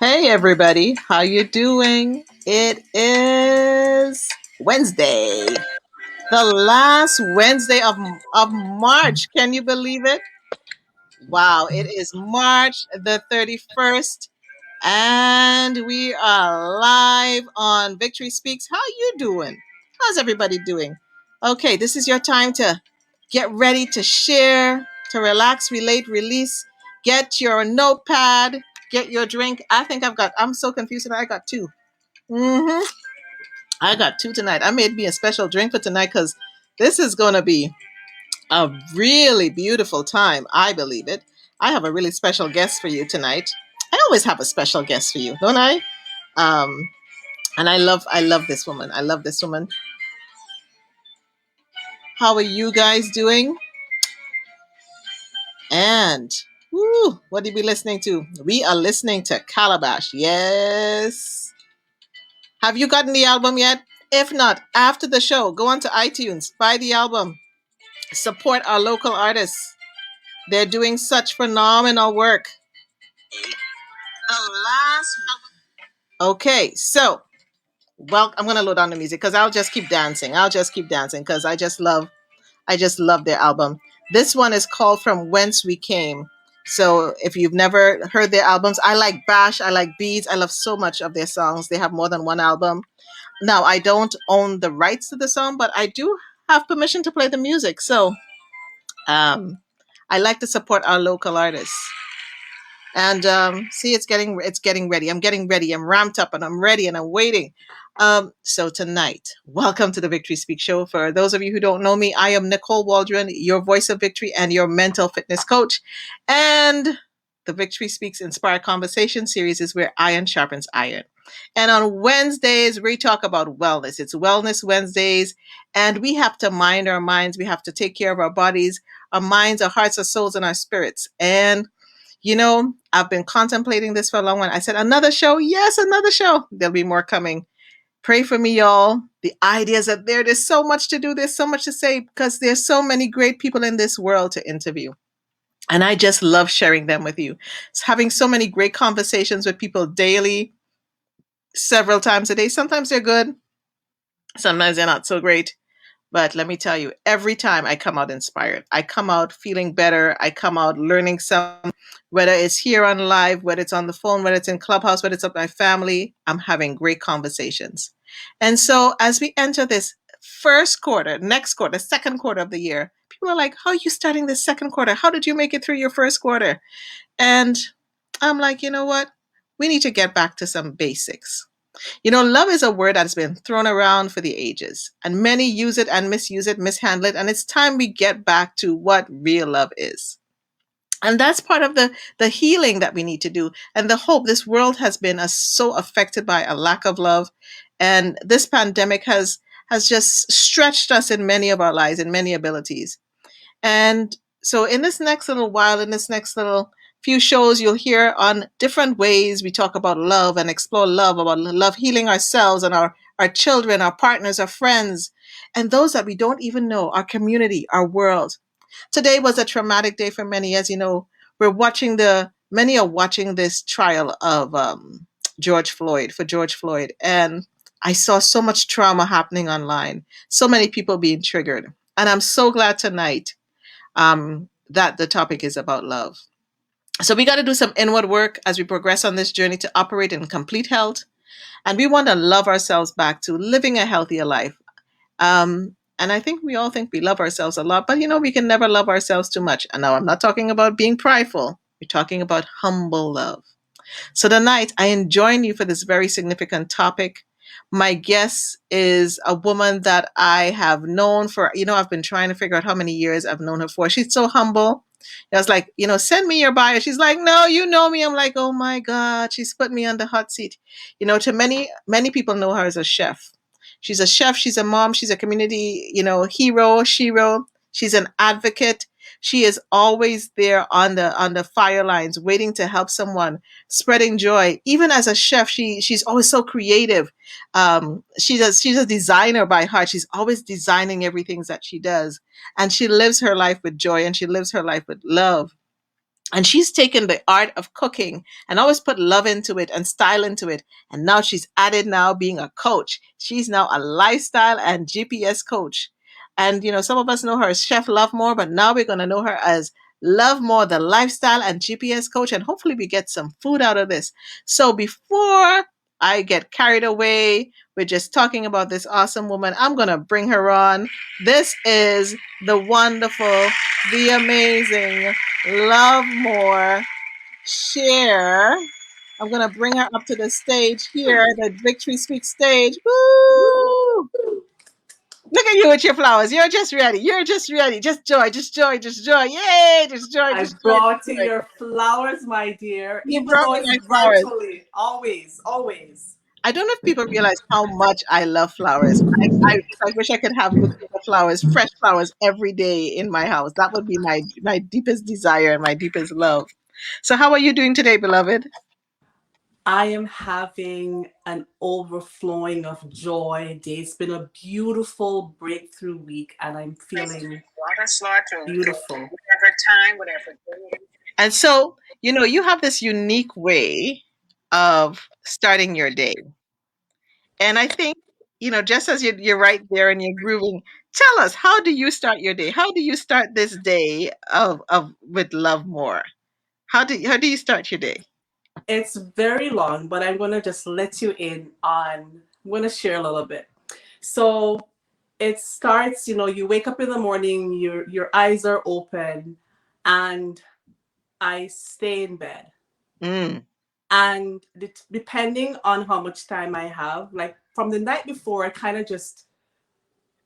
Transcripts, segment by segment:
Hey everybody, how you doing? It is Wednesday, the last Wednesday of March. Can you believe it? Wow, it is March the 31st and we are live on Victory Speaks. How you doing? How's everybody doing? Okay, this is your time to get ready to share, to relax, relate, release. Get your notepad, get your drink. I'm so confused tonight. I got two. hmm I got two tonight. I made me a special drink for tonight because this is going to be a really beautiful time. I believe it. I have a really special guest for you tonight. I always have a special guest for you, don't I? Um, and I love this woman. I love this woman. How are you guys doing? And what did we listening to? We are listening to Calabash. Yes. Have you gotten the album yet? If not, after the show, go on to iTunes, buy the album, support our local artists. They're doing such phenomenal work. The last. Okay, so well, I'm gonna load on the music because I'll just keep dancing. I'll just keep dancing because I just love their album. This one is called From Whence We Came. So if you've never heard their albums, I like Bash, I like Beats, I love so much of their songs. They have more than one album. Now, I don't own the rights to the song, but I do have permission to play the music. So um, I like to support our local artists. And see, it's getting ready. I'm getting ready. I'm ramped up and I'm ready and I'm waiting. So tonight, welcome to the Victory Speak Show. For those of you who don't know me, I am Nicole Waldron, your voice of victory and your mental fitness coach. And the Victory Speaks Inspire Conversation series is where iron sharpens iron. And on Wednesdays, we talk about wellness. It's Wellness Wednesdays, and we have to mind our minds. We have to take care of our bodies, our minds, our hearts, our souls, and our spirits. And I've been contemplating this for a long one. I said, another show? Yes, another show. There'll be more coming. Pray for me, y'all. The ideas are there. There's so much to do. There's so much to say because there's so many great people in this world to interview. And I just love sharing them with you. It's having so many great conversations with people daily, several times a day. Sometimes they're good. Sometimes they're not so great. But let me tell you, every time I come out inspired, I come out feeling better. I come out learning some, whether it's here on live, whether it's on the phone, whether it's in Clubhouse, whether it's with my family, I'm having great conversations. And so as we enter this first quarter, next quarter, second quarter of the year, people are like, how are you starting this second quarter? How did you make it through your first quarter? And I'm like, you know what? We need to get back to some basics. Love is a word that's been thrown around for the ages, and many use it and misuse it, mishandle it, and it's time we get back to what real love is. And that's part of the healing that we need to do, and the hope. This world has been so affected by a lack of love, and this pandemic has just stretched us in many of our lives, in many abilities. And so, in this next little while, in this next little few shows, you'll hear on different ways we talk about love and explore love, about love healing ourselves and our children, our partners, our friends, and those that we don't even know, our community, our world. Today was a traumatic day for many. As you know, many are watching this trial of George Floyd. And I saw so much trauma happening online, so many people being triggered. And I'm so glad tonight that the topic is about love. So we got to do some inward work as we progress on this journey to operate in complete health. And we want to love ourselves back to living a healthier life. And I think we all think we love ourselves a lot, but we can never love ourselves too much. And now I'm not talking about being prideful. We're talking about humble love. So tonight I am joining you for this very significant topic. My guest is a woman that I have known for, I've been trying to figure out how many years I've known her for. She's so humble. I was like, send me your bio. She's like, no, you know me. I'm like, oh my God, she's put me on the hot seat. To many, many people know her as a chef. She's a chef. She's a mom. She's a community, hero, shero. She's an advocate. She is always there on the fire lines, waiting to help someone, spreading joy. Even as a chef, she's always so creative. She's a designer by heart. She's always designing everything that she does, and she lives her life with joy and she lives her life with love. And she's taken the art of cooking and always put love into it and style into it. And now she's added now being a coach. She's now a lifestyle and GPS coach. And some of us know her as Chef Lovemore, but now we're going to know her as Lovemore, the lifestyle and GPS coach. And hopefully we get some food out of this. So before I get carried away, we're just talking about this awesome woman. I'm going to bring her on. This is the wonderful, the amazing Lovemore Sher. I'm gonna bring her up to the stage here, the Victory Speak stage. Woo! Look at you with your flowers. You're just ready. You're just ready. Just joy, just joy, just joy. Yay! Just joy, I just joy, just brought you joy. your flowers, my dear, You even brought though me it's my flowers. virtually. Always, always. I don't know if people realize how much I love flowers. I wish I could have Leucaena flowers, fresh flowers every day in my house. That would be my deepest desire and my deepest love. So, how are you doing today, beloved? I am having an overflowing of joy day. It's been a beautiful breakthrough week, and I'm feeling beautiful. And so, you have this unique way of starting your day. And I think, just as you're right there and you're grooving, tell us, how do you start your day? How do you start this day of with Love More? How do you start your day? It's very long, but I'm going to just let you in on, I'm going to share a little bit. So it starts, you wake up in the morning, your eyes are open, and I stay in bed. Mm, And depending on how much time I have, like from the night before, I kind of just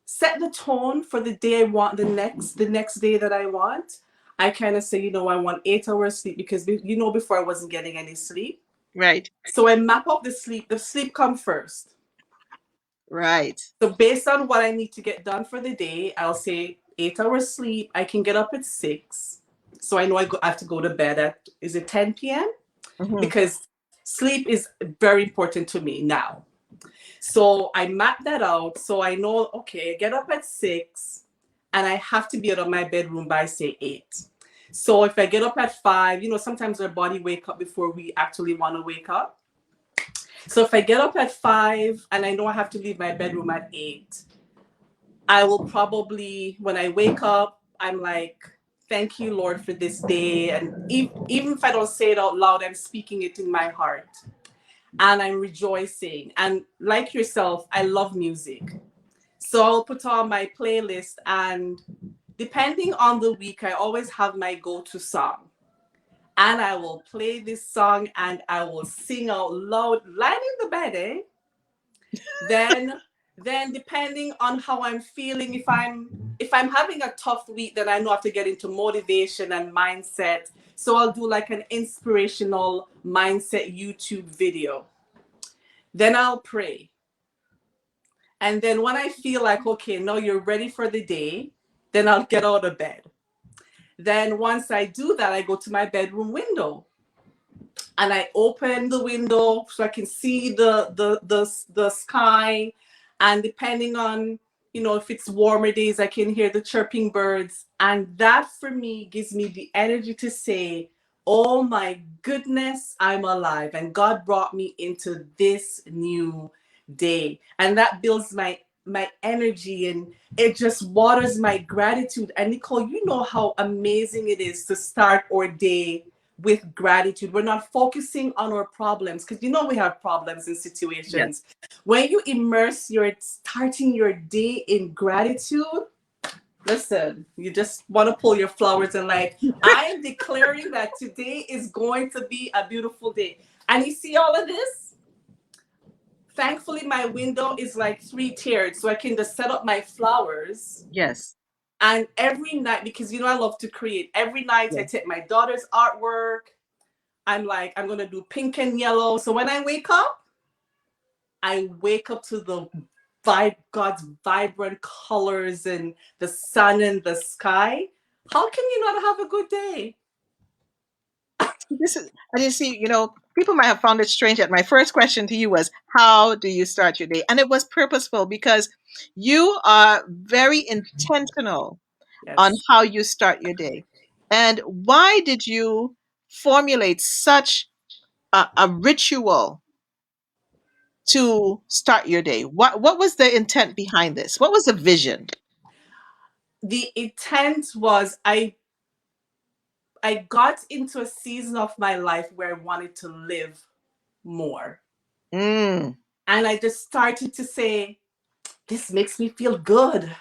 set the tone for the day I want, the next day that I want. I kind of say, I want 8 hours sleep because before I wasn't getting any sleep. right, So I map out the sleep. The sleep come first. right. So based on what I need to get done for the day, I'll say 8 hours sleep. I can get up at 6. So I know I have to go to bed at, is it 10 p.m.? Hmm. Because sleep is very important to me now. So I map that out. So I know, okay, I get up at 6 and I have to be out of my bedroom by say 8. So if I get up at 5, sometimes our body wake up before we actually want to wake up. So if I get up at 5 and I know I have to leave my bedroom at 8, I will probably, when I wake up, I'm like, thank you, Lord, for this day. And even if I don't say it out loud, I'm speaking it in my heart and I'm rejoicing. And like yourself, I love music. So I'll put on my playlist, and depending on the week, I always have my go to song. And I will play this song and I will sing out loud, lying in the bed, eh? Then depending on how I'm feeling, if I'm having a tough week, then I know I have to get into motivation and mindset. So I'll do like an inspirational mindset YouTube video. Then I'll pray. And then when I feel like, okay, now you're ready for the day, then I'll get out of bed. Then once I do that, I go to my bedroom window and I open the window so I can see the sky. And depending on, if it's warmer days, I can hear the chirping birds. And that for me gives me the energy to say, oh my goodness, I'm alive. And God brought me into this new day. And that builds my energy, and it just waters my gratitude. And Nicole, you know how amazing it is to start our day with gratitude. We're not focusing on our problems because we have problems in Yes. situations. When you immerse your starting your day in gratitude, listen, you just want to pull your flowers and like, I am declaring that today is going to be a beautiful day. And you see all of this? Thankfully, my window is like 3 tiered, so I can just set up my flowers. Yes. And every night, because I love to create, every night I Yes. take my daughter's artwork. I'm like, I'm going to do pink and yellow. So when I wake up to the God's vibrant colors and the sun and the sky. How can you not have a good day? This is, and you see, people might have found it strange that my first question to you was, how do you start your day? And it was purposeful because you are very intentional on Yes. how you start your day. And why did you formulate such a ritual to start your day? What was the intent behind this? What was the vision? The intent was I got into a season of my life where I wanted to live more. Mm. And I just started to say, this makes me feel good.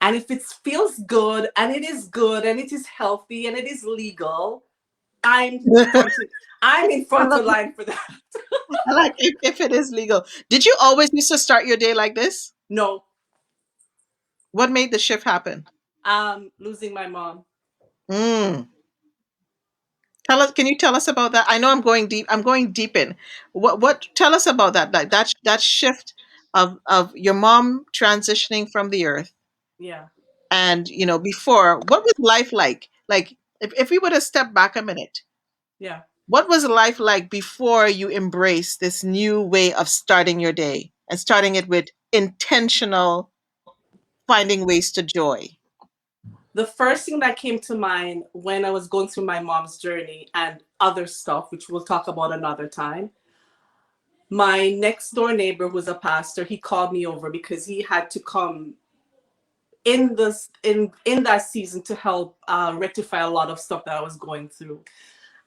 And if it feels good and it is good and it is healthy and it is legal, I'm front I'm in I front love of line for that. I like if it is legal. Did you always used to start your day like this? No, What made the shift happen? losing my mom. Mm. Tell us. Can you tell us about that? I know I'm going deep. I'm going deep in. What? Tell us about that. Like that shift of your mom transitioning from the earth, Yeah, and before, what was life like? Like if we were to step back a minute, yeah. what was life like before you embraced this new way of starting your day and starting it with intentional finding ways to joy? The first thing that came to mind when I was going through my mom's journey and other stuff, which we'll talk about another time, my next door neighbor who's a pastor, he called me over because he had to come in that season to help rectify a lot of stuff that I was going through.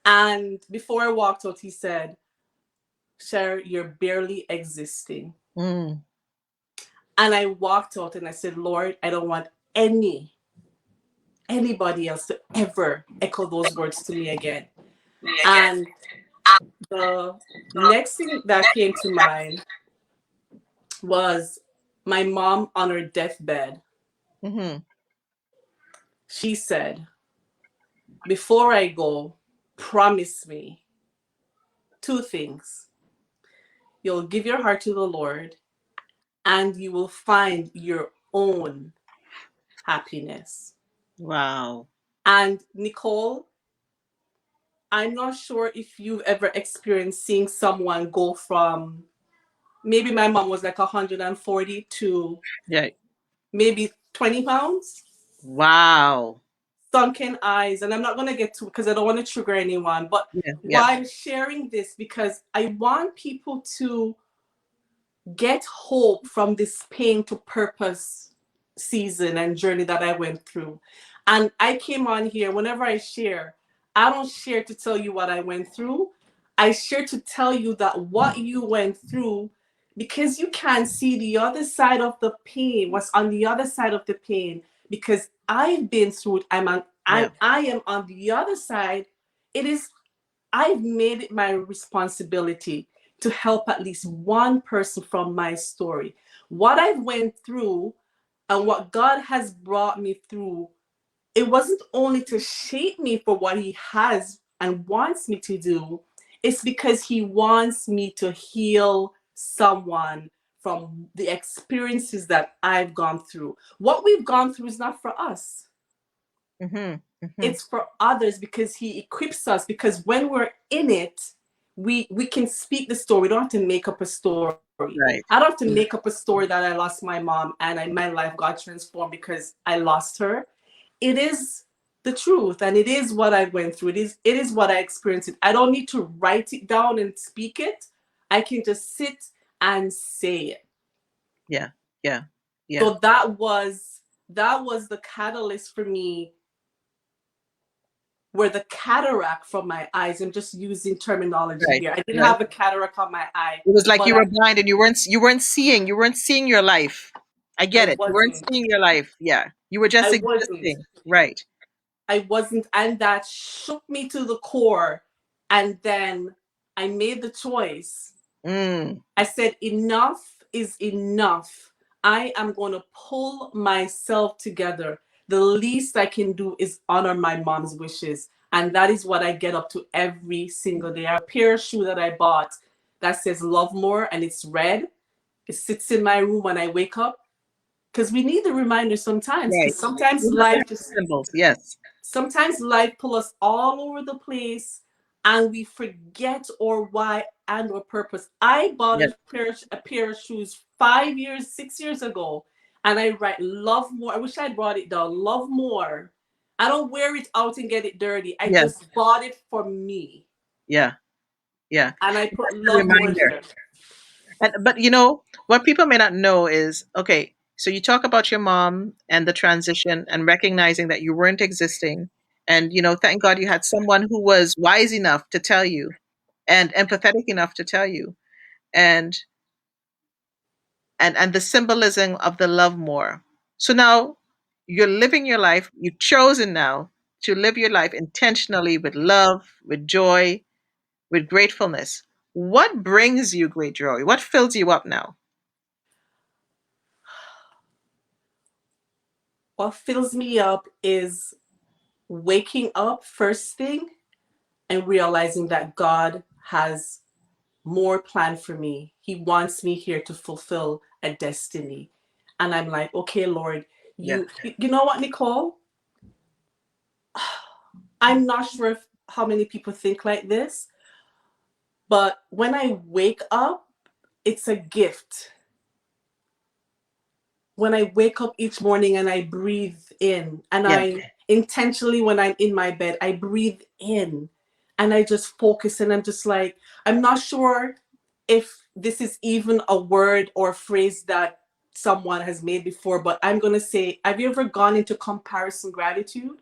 And before I walked out, he said, Sher, you're barely existing. Mm. And I walked out and I said, Lord, I don't want anybody else to ever echo those words to me again. And the next thing that came to mind was my mom on her deathbed. Mm-hmm. She said, before I go, promise me two things. You'll give your heart to the Lord and you will find your own happiness. Wow. And Nicole, I'm not sure if you've ever experienced seeing someone go from maybe my mom was like 140 to Yeah. maybe 20 pounds, Wow. sunken eyes. And I'm not going to get to because I don't want to trigger anyone. But Yeah. Yeah. why I'm sharing this, because I want people to get hope from this pain to purpose season and journey that I went through. And I came on here, whenever I share, I don't share to tell you what I went through. I share to tell you that what you went through, because you can't see the other side of the pain, what's on the other side of the pain, because I've been through it. Yeah. I am on the other side. It is I've made it my responsibility to help at least one person from my story. What I've went through and what God has brought me through, it wasn't only to shape me for what he has and wants me to do, it's because he wants me to heal someone from the experiences that I've gone through. What we've gone through is not for us, Mm-hmm. Mm-hmm. it's for others, because he equips us, because when we're in it, we can speak the story. We don't have to make up a story. I don't Right. have to make up a story that I lost my mom and my life got transformed because I lost her. It is the truth, and it is what I went through. It is what I experienced. I don't need to write it down and speak it. I can just sit and say it. Yeah. Yeah. Yeah. So that was the catalyst for me, where the cataract from my eyes, I'm just using terminology Right. here. I didn't Right. have a cataract on my eye, It was like but you were blind and you weren't seeing your life. I I get it. You weren't wasn't. seeing your life. Yeah. You were I just wasn't. existing. Right. I wasn't. And that shook me to the core. And then I made the choice. Mm. I said, enough is enough. I am going to pull myself together. The least I can do is honor my mom's wishes. And that is what I get up to every single day. I have a pair of shoes that I bought that says Lovemore and it's red. It sits in my room when I wake up, because we need the reminder sometimes, Right. because sometimes You have to life have the just symbols. Yes. sometimes life pull us all over the place and we forget or why and or purpose. I bought Yes. a pair of shoes 5 years 6 years ago, and I write love more. I wish I'd brought it down, love more, I don't wear it out and get it dirty. I Yes. just bought it for me. Yeah. Yeah. And I put A love more reminder. there. And but you know what people may not know is, okay, so you talk about your mom and the transition and recognizing that you weren't existing, and thank God you had someone who was wise enough to tell you and empathetic enough to tell you, and and the symbolism of the love more. So now you're living your life. You've chosen now to live your life intentionally with love, with joy, with gratefulness. What brings you great joy? What fills you up now? What fills me up is waking up first thing and realizing that God has more planned for me. He wants me here to fulfill a destiny. And I'm like, okay, Lord, Yeah. you know what, Nicole? I'm not sure if, how many people think like this, but when I wake up, it's a gift. When I wake up each morning and I breathe in, and Yeah. I intentionally, when I'm in my bed, I breathe in and I just focus, and I'm just like, I'm not sure if this is even a word or phrase that someone has made before, but I'm going to say, have you ever gone into comparison gratitude?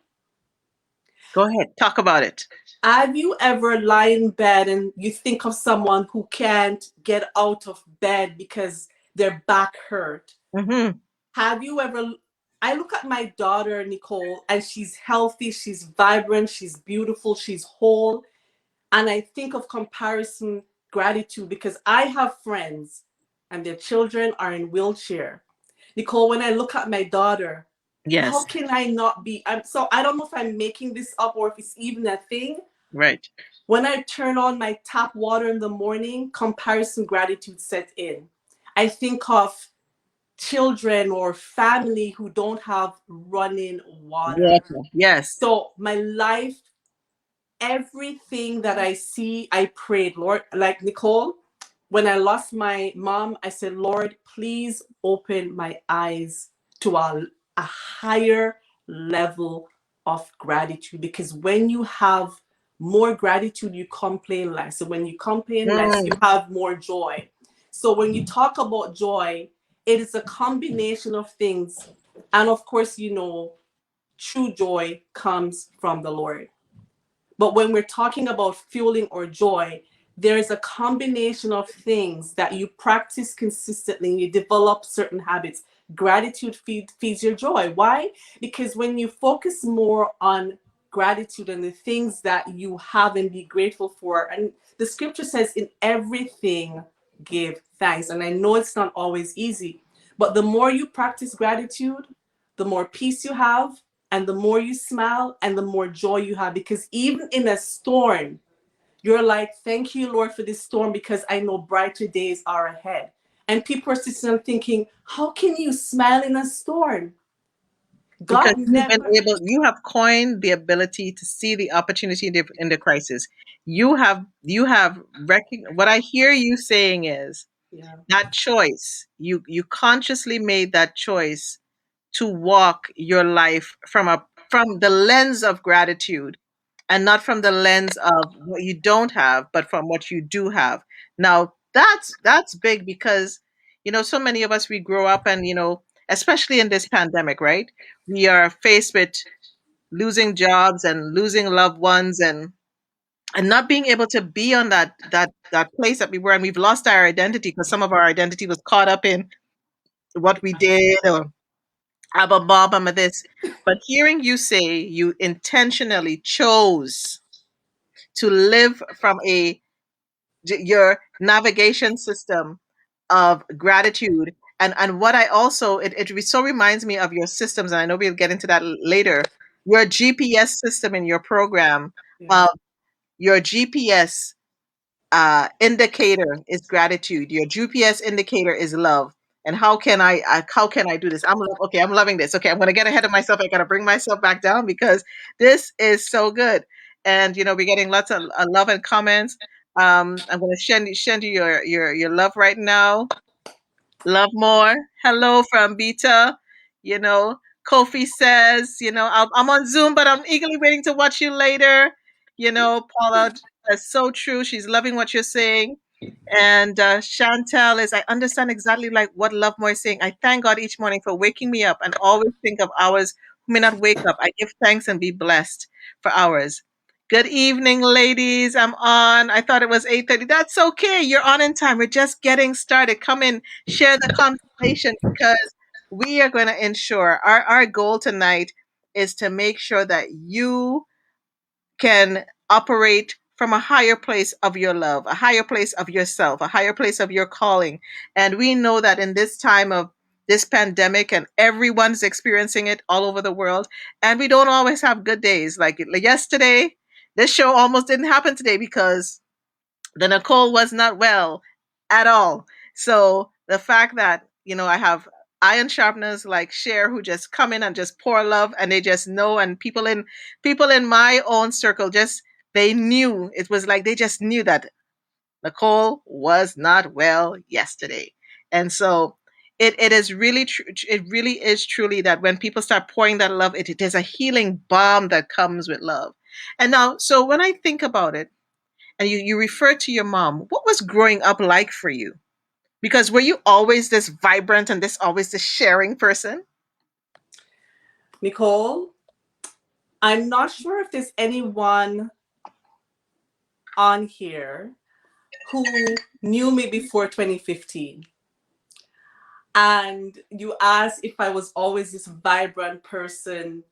Go ahead. Talk about it. Have you ever lie in bed and you think of someone who can't get out of bed because their back hurt? Hmm. Have you ever? I look at my daughter, Nicole, and she's healthy, she's vibrant, she's beautiful, she's whole. And I think of comparison gratitude because I have friends and their children are in wheelchair. Nicole, when I look at my daughter, how Yes. can I not be? So I don't know if I'm making this up or if it's even a thing. Right. When I turn on my tap water in the morning, comparison gratitude set in. I think of children or family who don't have running water. Water. Yes. So my life, everything that I see, I prayed, Lord, like Nicole, when I lost my mom, I said, Lord, please open my eyes to a higher level of gratitude. Because when you have more gratitude, you complain less. So when you complain less, you Mm. have more joy. So when you talk about joy, it is a combination of things. And of course, true joy comes from the Lord. But when we're talking about fueling or joy, there is a combination of things that you practice consistently and you develop certain habits. Gratitude feeds your joy. Why? Because when you focus more on gratitude and the things that you have and be grateful for, and the scripture says, in everything, give thanks. And I know it's not always easy, but the more you practice gratitude, the more peace you have, and the more you smile and the more joy you have, because even in a storm, you're like, thank you, Lord, for this storm, because I know brighter days are ahead. And people are sitting and thinking, how can you smile in a storm? Because God you've been never. able, you have coined the ability to see the opportunity in the crisis. What I hear you saying is Yeah. that choice. You consciously made that choice to walk your life from the lens of gratitude, and not from the lens of what you don't have, but from what you do have. Now that's big, because so many of us, we grow up, and especially in this pandemic, right? We are faced with losing jobs and losing loved ones, and not being able to be on that place that we were, and we've lost our identity because some of our identity was caught up in what we did, or Abba Bob, I'm this. But hearing you say you intentionally chose to live from your navigation system of gratitude, and what I also, it so reminds me of your systems, and I know we'll get into that later. Your GPS system in your program, Yeah. of your GPS indicator is gratitude. Your GPS indicator is love. And how can I do this? Okay. I'm loving this. Okay, I'm going to get ahead of myself. I got to bring myself back down, because this is so good. And we're getting lots of love and comments. I'm going to send you your love right now. Love more. Hello from Beta. You know, Kofi says, I'm on Zoom, but I'm eagerly waiting to watch you later. Paula, that's so true. She's loving what you're saying. And Chantel is, I understand exactly like what Lovemore is saying. I thank God each morning for waking me up and always think of ours who may not wake up. I give thanks and be blessed for ours. Good evening, ladies. I'm on. I thought it was 8:30. That's okay. You're on in time. We're just getting started. Come in, share the conversation because we are going to ensure our goal tonight is to make sure that you can operate from a higher place of your love, a higher place of yourself, a higher place of your calling. And we know that in this time of this pandemic, and everyone's experiencing it all over the world, and we don't always have good days. Like yesterday, this show almost didn't happen today because the Nicole was not well at all. So the fact that, I have iron sharpeners like Cher who just come in and just pour love, and they just know, and people in my own circle just, they knew, it was like they just knew that Nicole was not well yesterday. And so it is really true. It really is truly that when people start pouring that love, it is a healing balm that comes with love. And now, so when I think about it, and you refer to your mom, what was growing up like for you? Because were you always this vibrant and this always this sharing person? Nicole, I'm not sure if there's anyone on here who knew me before 2015. And you asked if I was always this vibrant person.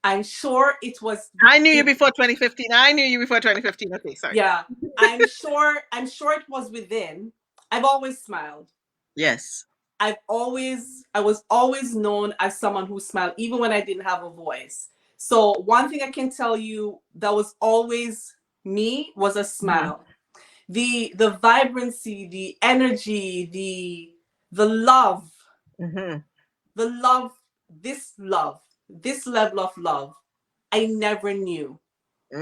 I'm sure it was I knew you the, before 2015. I knew you before 2015. Okay, sorry. yeah, I'm sure it was within. I've always smiled. Yes. I was always known as someone who smiled even when I didn't have a voice. So one thing I can tell you that was always me was a Hmm. smile. The vibrancy, the energy, the love, Hmm. the love, this level of love, I never knew.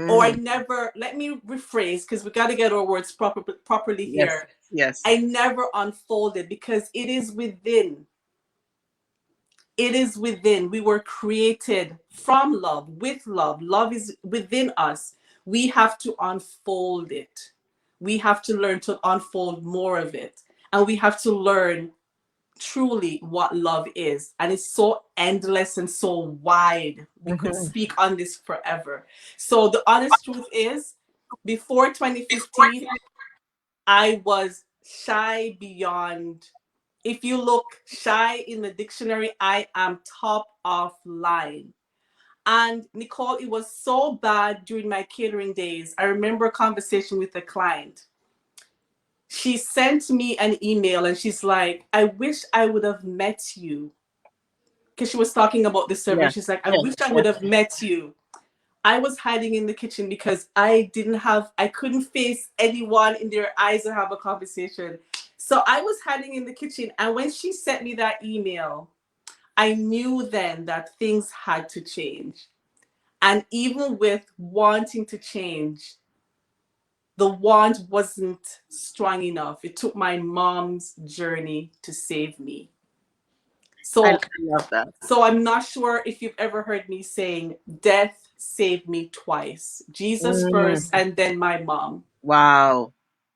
Or I Mm. never, let me rephrase because we got to get our words properly Yes. here. Yes. I never unfolded because it is within. It is within. We were created from love, with love. Love is within us. We have to unfold it. We have to learn to unfold more of it. And we have to learn truly what love is. And it's so endless and so wide. We could Hmm. speak on this forever. So the honest truth is, before 2015, I was shy beyond. If you look shy in the dictionary, I am top of line. And Nicole, it was so bad during my catering days. I remember a conversation with a client. She sent me an email and she's like, I wish I would have met you. Because she was talking about the server. Yeah. She's like, I Yes. wish I Yes. would have met you. I was hiding in the kitchen because I couldn't face anyone in their eyes and have a conversation. So I was hiding in the kitchen. And when she sent me that email, I knew then that things had to change. And even with wanting to change, the want wasn't strong enough. It took my mom's journey to save me. I So love that. So I'm not sure if you've ever heard me saying, death saved me twice. Jesus first, Mm. and then my mom. Wow.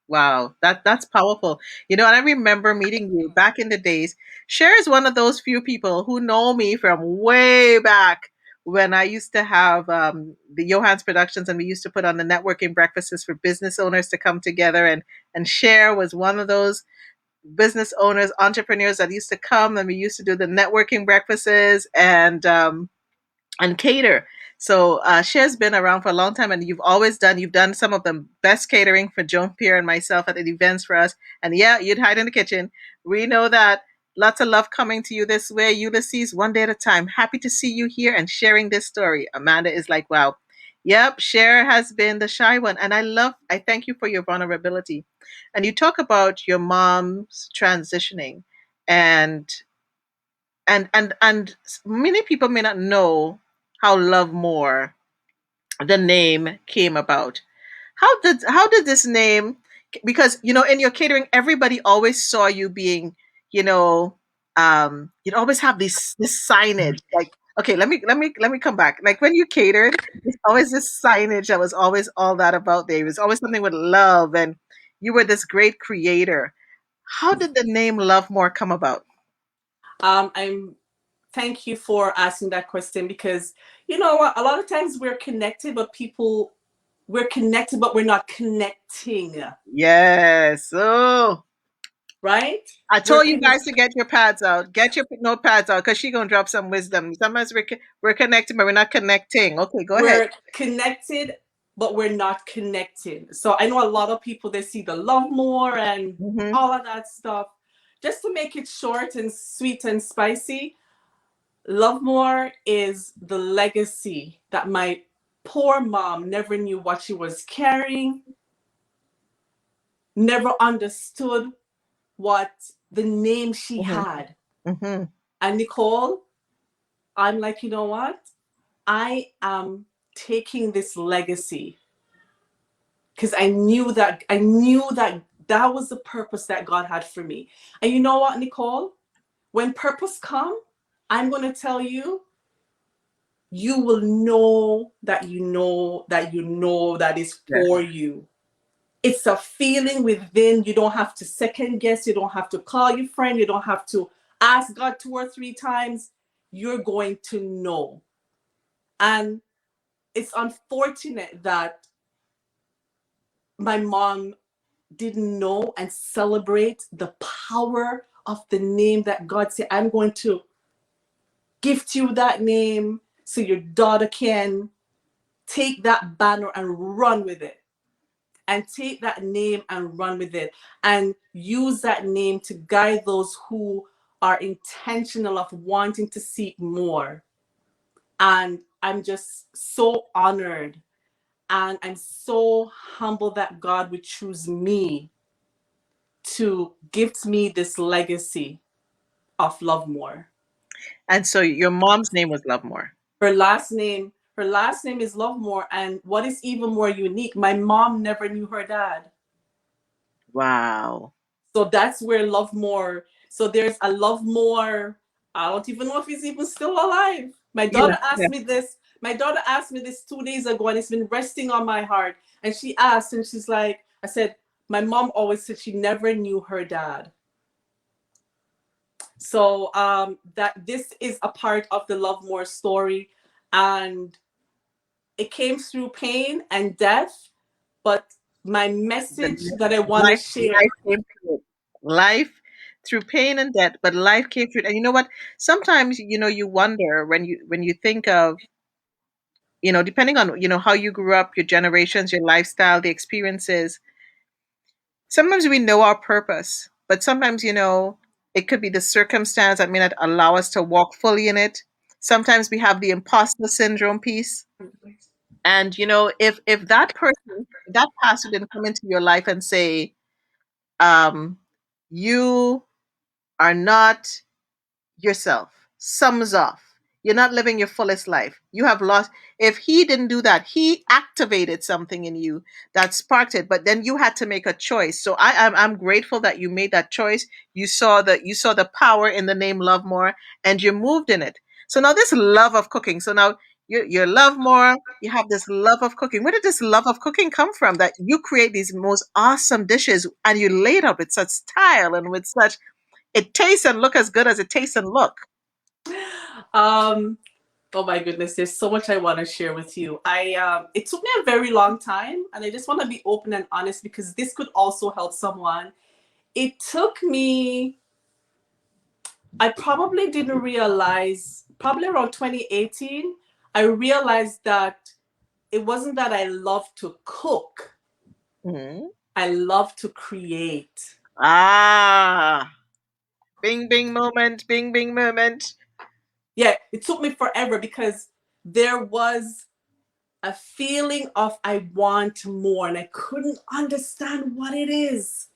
Wow. That's powerful. And I remember meeting you back in the days. Cher is one of those few people who know me from way back when I used to have the Johans Productions, and we used to put on the networking breakfasts for business owners to come together, and Cher was one of those business owners, entrepreneurs that used to come, and we used to do the networking breakfasts and cater. So Cher's been around for a long time, and you've done some of the best catering for Joan Pierre and myself at the events for us. And yeah, you'd hide in the kitchen. We know that. Lots of love coming to you this way, Ulysses, one day at a time. Happy to see you here and sharing this story. Amanda is like, wow. Yep, Cher has been the shy one. And I thank you for your vulnerability. And you talk about your mom's transitioning, and and many people may not know how Lovemore, the name, came about. How did this name, because in your catering everybody always saw you being, you know you'd always have this signage. Like, okay, let me come back. Like when you catered, there's always this signage that was always all that about there. It was always something with love, and you were this great creator. How did the name Lovemore come about? I'm thank you for asking that question, because you know what, a lot of times we're connected but we're not connecting, Yes. Oh, right? I We're told you con- guys to get your pads out. Get your notepads out because she gonna drop some wisdom. Sometimes we're connecting, but we're not connecting. Okay, go ahead. we're connected but we're not connected. So I know a lot of people, they see the love more and Hmm. all of that stuff. Just to make it short and sweet and spicy, Lovemore is the legacy that my poor mom never knew what she was carrying, never understood what the name she Hmm. had. Hmm. And Nicole, I'm like, you know what? I am taking this legacy because I knew that that was the purpose that God had for me. And you know what, Nicole? When purpose come, I'm going to tell you, you will know that you know that you know that is Yes. for you. It's a feeling within. You don't have to second guess. You don't have to call your friend. You don't have to ask God 2 or 3 times. You're going to know. And it's unfortunate that my mom didn't know and celebrate the power of the name that God said, I'm going to gift you that name so your daughter can take that banner and run with it. And take that name and run with it, and use that name to guide those who are intentional of wanting to seek more. And I'm just so honored, and I'm so humbled that God would choose me to gift me this legacy of Lovemore. And so your mom's name was Lovemore. Her last name is Lovemore, and what is even more unique, my mom never knew her dad. Wow. So that's where Lovemore. So there's a Lovemore. I don't even know if he's even still alive. My Yeah. daughter Yeah. asked me this. My daughter asked me this 2 days ago, and it's been resting on my heart. And she asked, and she's like, I said, my mom always said she never knew her dad. So that this is a part of the Lovemore story, and it came through pain and death. But my The message that I want to life share. came through it. Life through pain and death, but life came through it. And you know what? Sometimes, you wonder when you think of, depending on, how you grew up, your generations, your lifestyle, the experiences. Sometimes we know our purpose, but sometimes, it could be the circumstance that may not allow us to walk fully in it. Sometimes we have the imposter syndrome piece. And if that pastor didn't come into your life and say, you are not yourself, sums off. You're not living your fullest life. You have lost. If he didn't do that, he activated something in you that sparked it. But then you had to make a choice. So I'm grateful that you made that choice. You saw the power in the name Love More, and you moved in it. So now this love of cooking. So now you love more. You have this love of cooking. Where did this love of cooking come from? That you create these most awesome dishes and you lay it out with such style and with such it tastes and look as good as it tastes and look. Um, Oh my goodness, there's so much I want to share with you. I It took me a very long time, and I just want to be open and honest because this could also help someone. It took me, I probably didn't realize, probably around 2018, I realized that it wasn't that I love to cook. Mhm. I love to create. Ah, bing bing moment, bing bing moment. Yeah, it took me forever because there was a feeling of I want more and I couldn't understand what it is.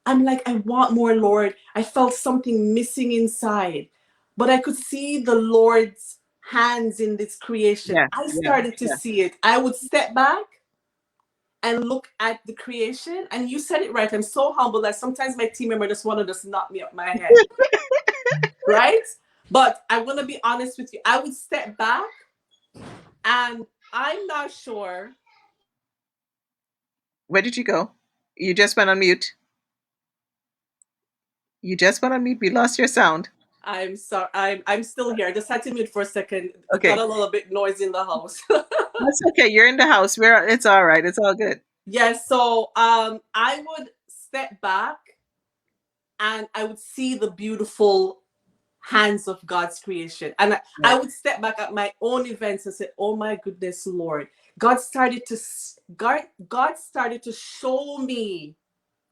I'm like, I want more, Lord. I felt something missing inside, but I could see the Lord's hands in this creation. Yeah, I yeah, started to yeah. see it. I would step back and look at the creation. And you said it right. I'm so humble that sometimes my team member just want to just knock me up my head. right? But I'm gonna be honest with you. I would step back, and I'm not sure. Where did you go? You just went on mute. You just went on mute. We lost your sound. I'm sorry. I'm still here. I just had to mute for a second. It got Okay. a little bit noisy in the house. That's okay. You're in the house. It's all right. It's all good. Yes. So I would step back, and I would see the beautiful hands of God's creation. And I Right. would step back at my own events and say, "Oh my goodness, Lord, God started to show me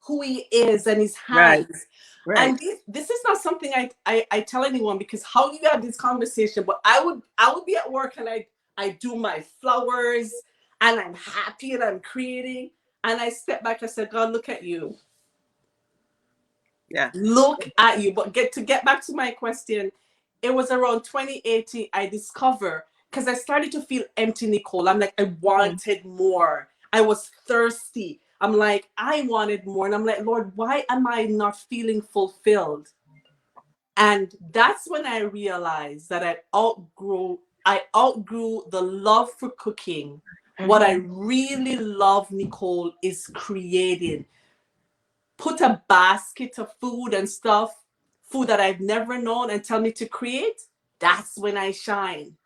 who He is and His Right. hands." Right. And this is not something I tell anyone, because how do you have this conversation? But I would be at work, and I do my flowers, and I'm happy, and I'm creating, and I step back. I said, "God, look at you." Yeah. Look at you. But get back to my question, it was around 2018 I discovered, because I started to feel empty, Nicole. I'm like, I Mm. wanted more. I was thirsty. I'm like, I wanted more. And I'm like, Lord, why am I not feeling fulfilled? And that's when I realized that I outgrew the love for cooking. What I Mhm. really love, Nicole, is creating. Put a basket of food and stuff, food that I've never known, and tell me to create. That's when I shine.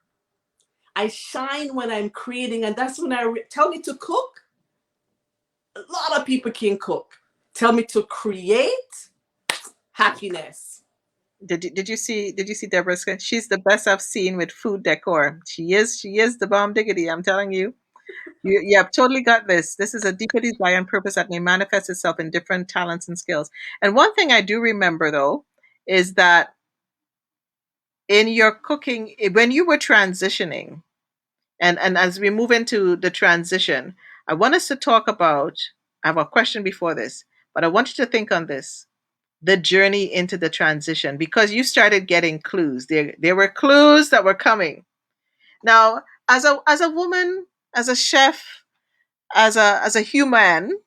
I shine when I'm creating, and that's when tell me to cook. A lot of people can cook. Tell me to create, happiness. Did you see Deborah Scott? She's the best I've seen with food decor. She is the bomb diggity. I'm telling you. You have totally got this. This is a deeper desire and purpose that may manifest itself in different talents and skills. And one thing I do remember though is that in your cooking, when you were transitioning, and as we move into the transition, I want us to talk about. I have a question before this, but I want you to think on this: the journey into the transition, because you started getting clues. There were clues that were coming. Now, as a woman, as a chef, as a human,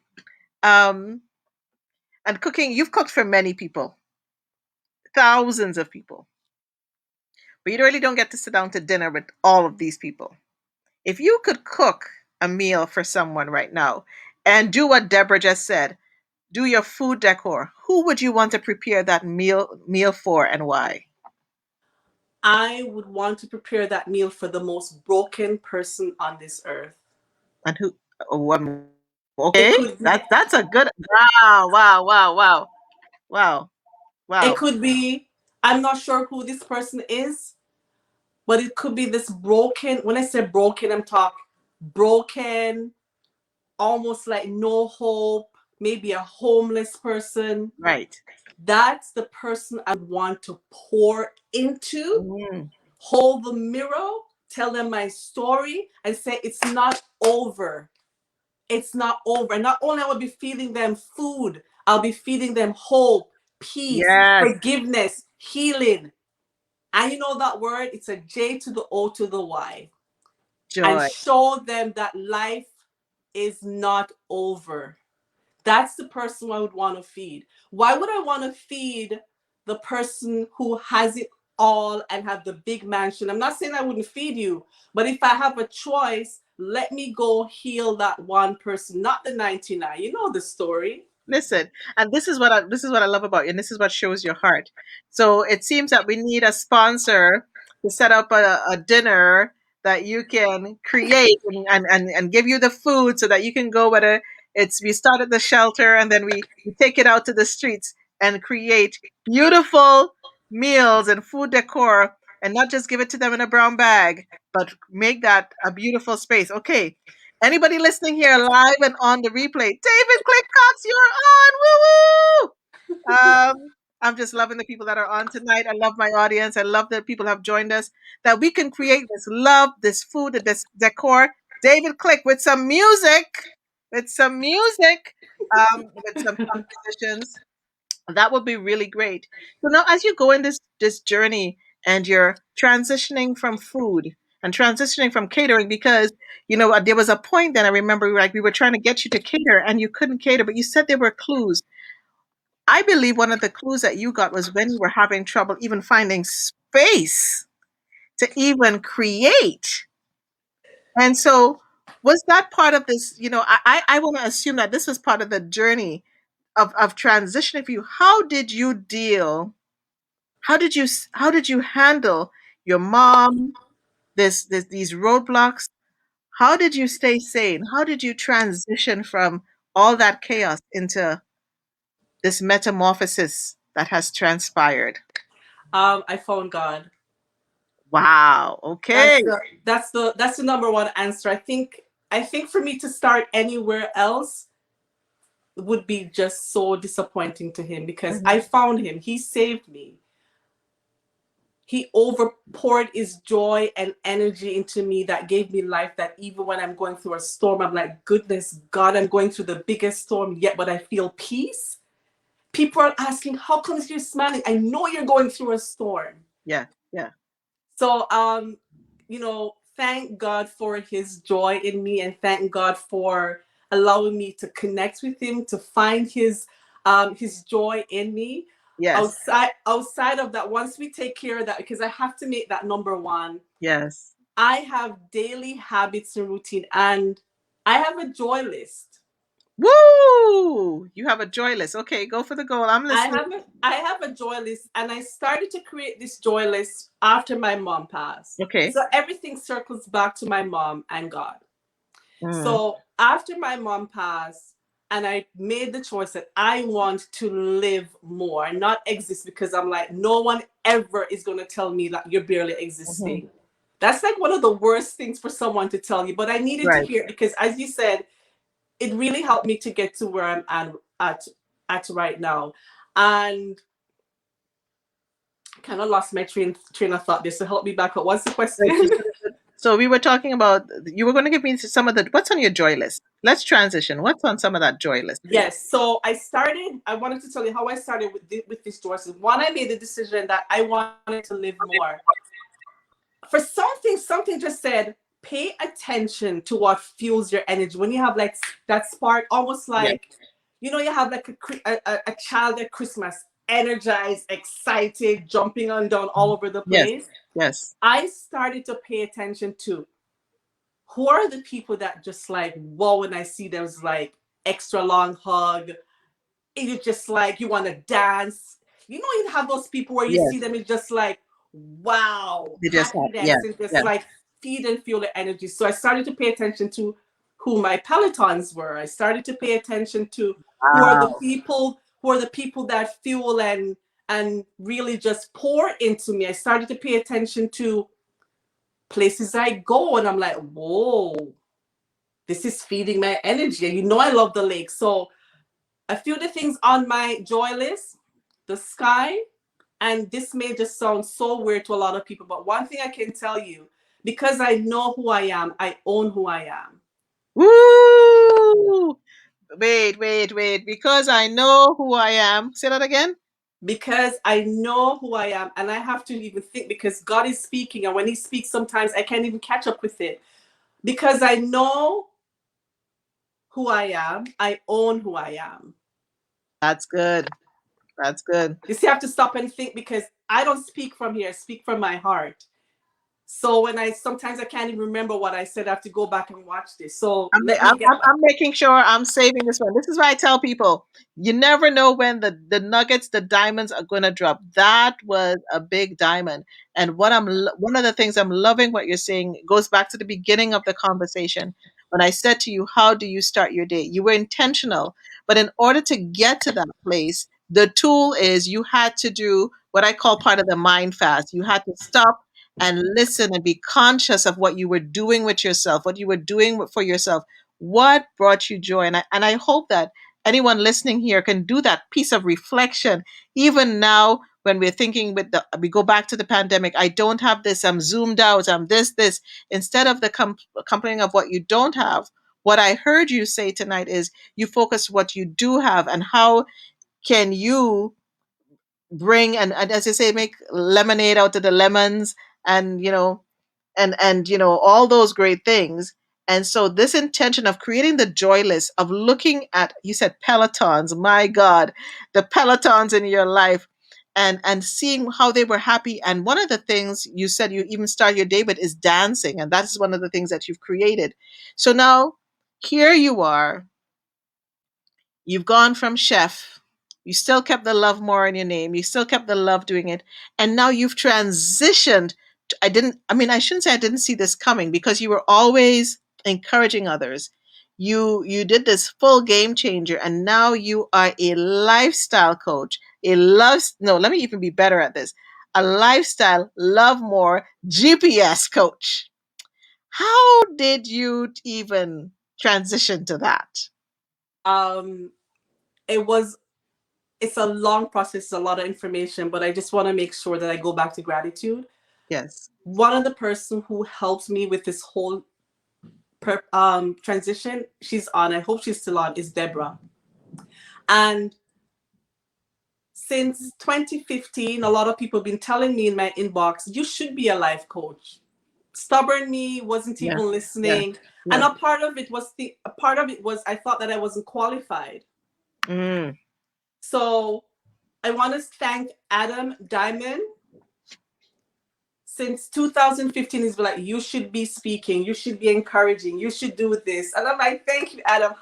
um, and cooking, you've cooked for many people, thousands of people, but you really don't get to sit down to dinner with all of these people. If you could cook a meal for someone right now and do what Deborah just said, do your food decor, who would you want to prepare that meal for and why? I would want to prepare that meal for the most broken person on this earth. And who? Oh, It okay, could that's a good. Wow, wow, wow, wow, wow, it wow. could be, I'm not sure who this person is, but it could be this broken. When I say broken, I'm talking broken, almost like no hope, maybe a homeless person. Right. That's the person I would want to pour into, Mm, hold the mirror, tell them my story, and say it's not over. It's not over. And not only I will be feeding them food, I'll be feeding them hope, peace, yes, forgiveness, healing. And you know that word? It's a J to the O to the Y. And joy. show them that life is not over. That's the person I would want to feed. Why would I want to feed the person who has it all and have the big mansion? I'm not saying I wouldn't feed you, but if I have a choice, let me go heal that one person, not the 99. You know the story. Listen, and this is what I love about you, and this is what shows your heart. So it seems that we need a sponsor to set up a dinner that you can create and give you the food so that you can go, whether it's we start at the shelter and then we take it out to the streets and create beautiful meals and food decor, and not just give it to them in a brown bag, but make that a beautiful space. Okay, anybody listening here live and on the replay, David Clickcox, you're on. Woo woo! I'm just loving the people that are on tonight. I love my audience. I love that people have joined us. That we can create this love, this food, this decor. David Click with some musicians, that would be really great. So now, as you go in this journey and you're transitioning from food and transitioning from catering, because there was a point then I remember, like, we were trying to get you to cater and you couldn't cater, but you said there were clues. I believe one of the clues that you got was when you were having trouble even finding space to even create. And so, was that part of this? I want to assume that this was part of the journey of transition for you. How did you deal? How did you handle your mom? These roadblocks. How did you stay sane? How did you transition from all that chaos into this metamorphosis that has transpired? I found God. Wow. That's Okay. the number one answer. I think for me to start anywhere else would be just so disappointing to him because Mhm. I found him. He saved me. He overpoured his joy and energy into me that gave me life, that even when I'm going through a storm, I'm like, goodness God, I'm going through the biggest storm yet, but I feel peace. People are asking, how come you're smiling? I know you're going through a storm. Yeah. Yeah. So, thank God for his joy in me, and thank God for allowing me to connect with him, to find his joy in me. Yes. Outside of that, once we take care of that, because I have to make that number one, Yes. I have daily habits and routine, and I have a joy list. Woo! You have a joy list. Okay, go for the goal. I'm listening. I have a joy list, and I started to create this joy list after my mom passed. Okay. So everything circles back to my mom and God. Mm. So after my mom passed, and I made the choice that I want to live more, not exist, because I'm like, no one ever is going to tell me that you're barely Mhm. existing. That's like one of the worst things for someone to tell you, but I needed to Right. hear it because, as you said, it really helped me to get to where I'm at right now. And kind of lost my train of thought there, so help me back up. What's the Right. question? So we were talking about you were going to give me some of the what's on your joy list. Let's transition. What's on some of that joy list for you? Yes. So I wanted to tell you how I started with these choices. One, I made the decision that I wanted to live more. For something just said, pay attention to what fuels your energy. When you have like that spark, almost Yes. like, you have like a child at Christmas, energized, excited, jumping on down all over the Yes. place. Yes. I started to pay attention to who are the people that just like, whoa, when I see them, it's like extra long hug, and you just like you want to dance. You have those people where you Yes. see them, it's just like, wow, They just have. Yes. happiness, and just Yes. like feed and fuel the energy. So I started to pay attention to who my pelotons were. I started to pay attention to who are the Wow. people who are the people that fuel and really just pour into me. I started to pay attention to places I go, and I'm like, whoa, this is feeding my energy. And I love the lake. So a few of the things on my joy list, the sky, and this may just sound so weird to a lot of people, but one thing I can tell you, because I know who I am, I own who I am. Woo! Wait, wait, wait. Because I know who I am. Say that again. Because I know who I am, and I have to even think because God is speaking, and when He speaks, sometimes I can't even catch up with it. Because I know who I am, I own who I am. That's good. That's good. You see, I have to stop and think because I don't speak from here, I speak from my heart. So when I sometimes I can't even remember what I said, I have to go back and watch this. So I'm, let I'm, me get I'm back. I'm making sure I'm saving this one. This is why I tell people you never know when the nuggets, the diamonds are going to drop. That was a big diamond. And one of the things I'm loving what you're saying goes back to the beginning of the conversation. When I said to you, how do you start your day? You were intentional. But in order to get to that place, the tool is you had to do what I call part of the mind fast. You had to stop and listen and be conscious of what you were doing with yourself, what you were doing for yourself, what brought you joy. And I hope that anyone listening here can do that piece of reflection. Even now, when we're thinking we go back to the pandemic, I don't have this, I'm zoomed out, I'm this. Instead of the complaining of what you don't have, what I heard you say tonight is you focus what you do have and how can you bring and as you say, make lemonade out of the lemons and all those great things And so this intention of creating the joy list, of looking at, you said pelotons, my God, the pelotons in your life, and seeing how they were happy. And one of the things you said you even start your day with is dancing, and that's one of the things that you've created. So now here you are. You've gone from chef. You still kept the love more in your name. You still kept the love doing it. And now you've transitioned. I shouldn't say I didn't see this coming, because you were always encouraging others. You did this full game changer, and now you are a lifestyle coach. No, let me even be better at this. A lifestyle Lovemore GPS coach. How did you even transition to that? Um, it was it's a long process, a lot of information, but I just want to make sure that I go back to gratitude. Yes. One of the person who helped me with this whole transition, she's on. I hope she's still on. Is Deborah. And since 2015, a lot of people have been telling me in my inbox, you should be a life coach. Stubborn me wasn't Yeah. even Yeah. listening, and Yeah. a part of it was I thought that I wasn't qualified. Mm. So I want to thank Adam Diamond. Since 2015, he's been like, you should be speaking, you should be encouraging, you should do this. And I'm like, thank you, Adam.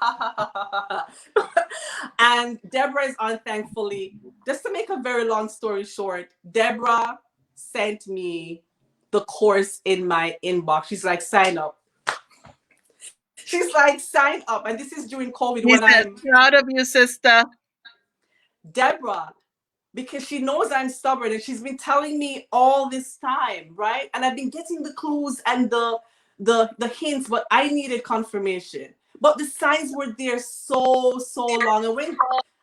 And Deborah is on, thankfully. Just to make a very long story short, Deborah sent me the course in my inbox. She's like, sign up. She's like, sign up. And this is during COVID He when said, I'm proud of you, sister. Deborah, because she knows I'm stubborn and she's been telling me all this time, right? And I've been getting the clues and the hints, but I needed confirmation. But the signs were there so long.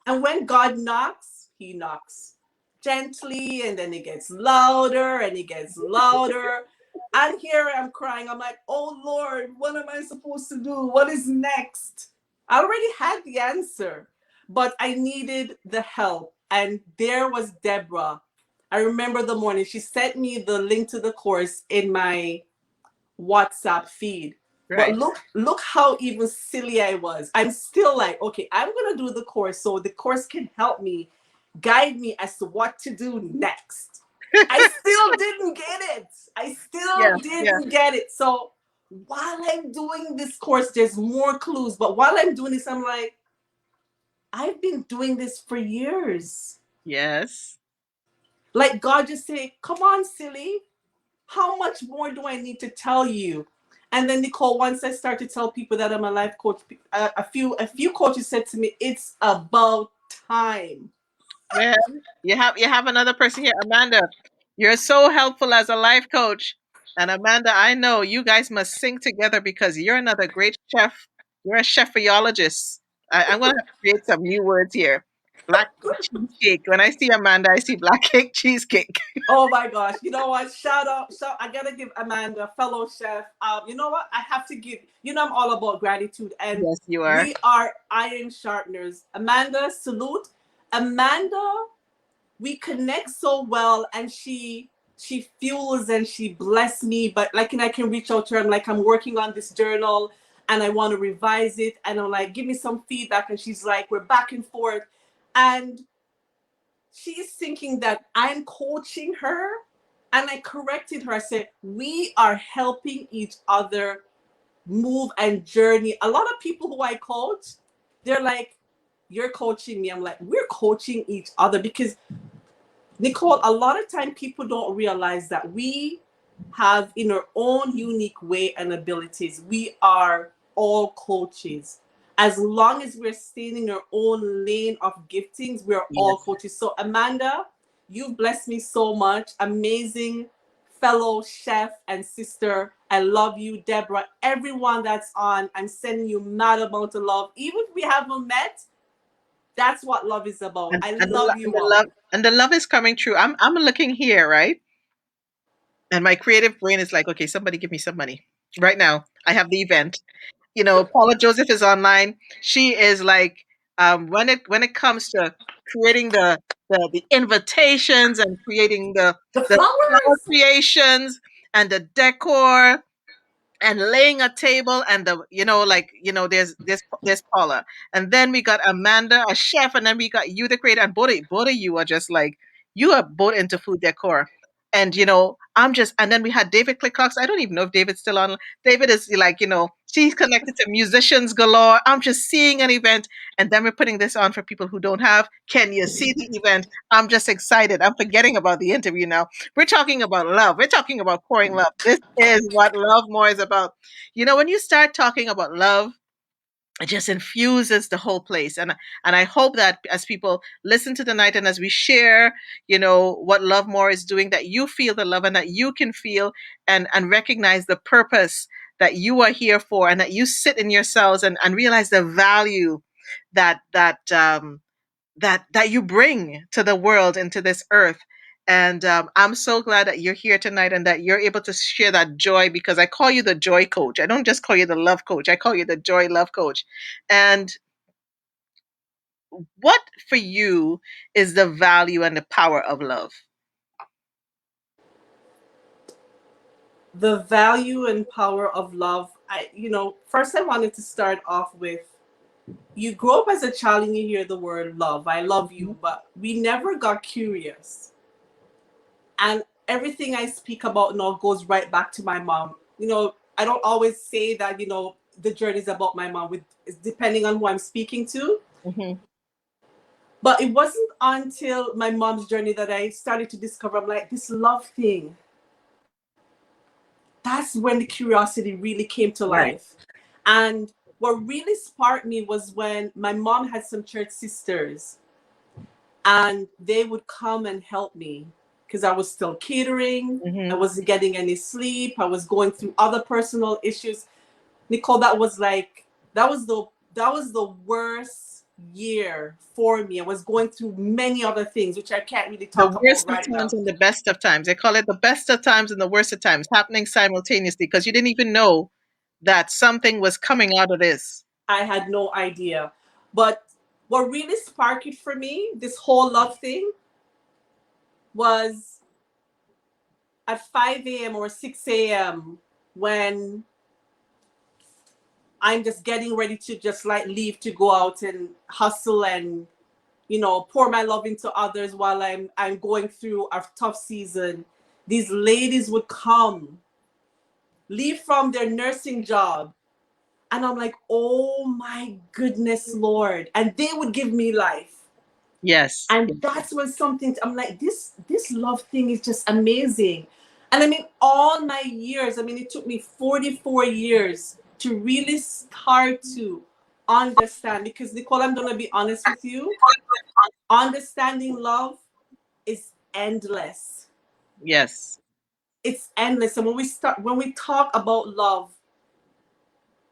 And when God knocks, he knocks gently, and then it gets louder and it gets louder. And here I'm crying. I'm like, oh Lord, what am I supposed to do? What is next? I already had the answer, but I needed the help. And there was Deborah. I remember the morning she sent me the link to the course in my WhatsApp feed. But Right. look how even silly I was. I'm still like, okay, I'm gonna do the course so the course can help me, guide me as to what to do next. I still didn't get it. I Yeah. still Yeah. didn't get it. So while I'm doing this course, there's more clues. But while I'm doing this, I'm like, I've been doing this for years. Yes. Like God just say, come on, silly. How much more do I need to tell you? And then Nicole, once I start to tell people that I'm a life coach, a few coaches said to me, "It's about time." Well, you have another person here, Amanda. You're so helpful as a life coach. And Amanda, I know you guys must sing together, because you're another great chef. You're a chefologist. I'm gonna have to create some new words here. Black cake cheesecake. When I see Amanda, I see black cake cheesecake. Oh my gosh! You know what? Shout out! I gotta give Amanda, fellow chef. You know what? I have to give. I'm all about gratitude, and Yes, you are. we are iron sharpeners. Amanda, salute. Amanda, we connect so well, and she fuels and she bless me. But like, and I can reach out to her. I'm like, I'm working on this journal and I want to revise it, and I'm like, give me some feedback, and she's like, we're back and forth, and she's thinking that I'm coaching her. And I corrected her. I said, we are helping each other move and journey. A lot of people who I coach, they're like, you're coaching me. I'm like, we're coaching each other, because Nicole, a lot of time people don't realize that we have, in our own unique way and abilities, we are all coaches. As long as we're staying in our own lane of giftings, we're all Yes. coaches. So Amanda, you've blessed me so much. Amazing fellow chef and sister. I love you, Deborah. Everyone that's on, I'm sending you mad amount of love. Even if we haven't met, that's what love is about. And, I and, the, love lo- and you the love all. and the love is coming true. I'm looking here, right? And my creative brain is like, okay, somebody give me some money. Right now, I have the event. Paula Joseph is online. She is like, when it comes to creating the invitations, and creating The the flower flowers. creations and the decor. and laying a table, and there's Paula, and then we got Amanda, a chef, and then we got you, the creator, and both of you are just like, you are both into food decor. And I'm just, and then we had David Clickcox. I don't even know if David's still on. David is like, she's connected to musicians galore. I'm just seeing an event, and then we're putting this on for people who don't have. Can you see the event? I'm just excited. I'm forgetting about the interview now. We're talking about love. We're talking about pouring love. This is what Love More is about. When you start talking about love, it just infuses the whole place. And I hope that as people listen to the night, and as we share, what Love More is doing, that you feel the love, and that you can feel and recognize the purpose that you are here for, and that you sit in yourselves and realize the value that you bring to the world and to this earth. And I'm so glad that you're here tonight, and that you're able to share that joy, because I call you the joy coach. I don't just call you the love coach. I call you the joy love coach. And what for you is the value and the power of love? The value and power of love. First I wanted to start off with, you grow up as a child and you hear the word love. I love Mhm. you, but we never got curious. And everything I speak about now goes right back to my mom. I don't always say that, the journey is about my mom, with depending on who I'm speaking to. Mhm. But it wasn't until my mom's journey that I started to discover, I'm like, this love thing. That's when the curiosity really came to Right. life. And what really sparked me was when my mom had some church sisters, and they would come and help me because I was still catering. I Mhm. wasn't getting any sleep. I was going through other personal issues. Nicole, that was the worst year for me. I was going through many other things which I can't really The talk about worst of right times now. and the best of times. I call it the best of times and the worst of times happening simultaneously, because you didn't even know that something was coming out of this. I had no idea. But what really sparked it for me, this whole love thing, was at 5 a.m. or 6 a.m. when I'm just getting ready to just like leave to go out and hustle and pour my love into others while I'm going through a tough season. These ladies would come, leave from their nursing job, and I'm like, oh my goodness, Lord, and they would give me life. Yes. And that's when something, I'm like, this love thing is just amazing. And I mean, all my years, I mean, it took me 44 years to really start to understand, because Nicole, I'm gonna be honest with you, understanding love is endless. Yes. It's endless. And when we talk about love,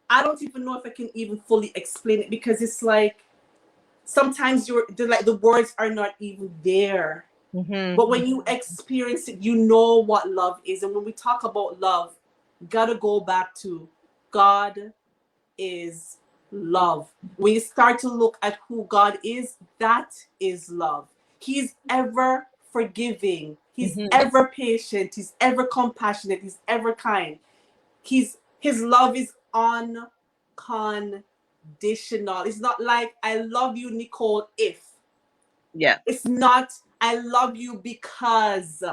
I don't even know if I can even fully explain it, because it's like sometimes the words are not even there. Mhm. But when you experience it, you know what love is. And when we talk about love, gotta go back to God is love. When you start to look at who God is, that is love. He's ever forgiving. He's Mhm. ever patient. He's ever compassionate. He's ever kind. His love is unconditional. It's not like I love you, Nicole, if. Yeah. It's not I love you because.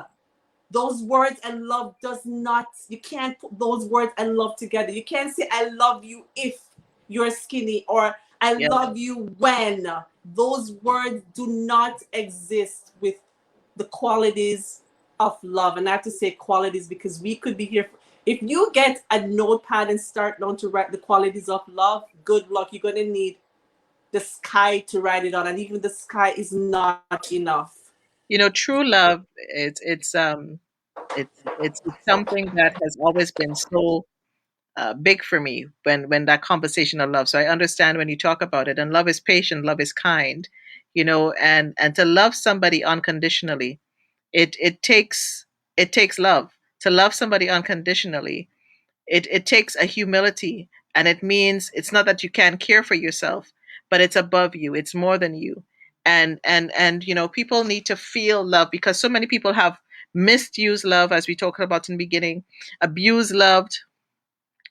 Those words and love does not, you can't put those words and love together. You can't say I love you if you're skinny, or I Yeah. love you when. Those words do not exist with the qualities of love. And I have to say qualities because we could be here if you get a notepad and start down to write the qualities of love, good luck. You're going to need the sky to write it on, and even the sky is not enough. True love, it's something that has always been so big for me, when that conversation of love. So I understand when you talk about it. And love is patient, love is kind, and to love somebody unconditionally, it takes love. To love somebody unconditionally, it takes a humility, and it means it's not that you can't care for yourself, but it's above you, it's more than you. And people need to feel love, because so many people have misused love, as we talked about in the beginning, abused love,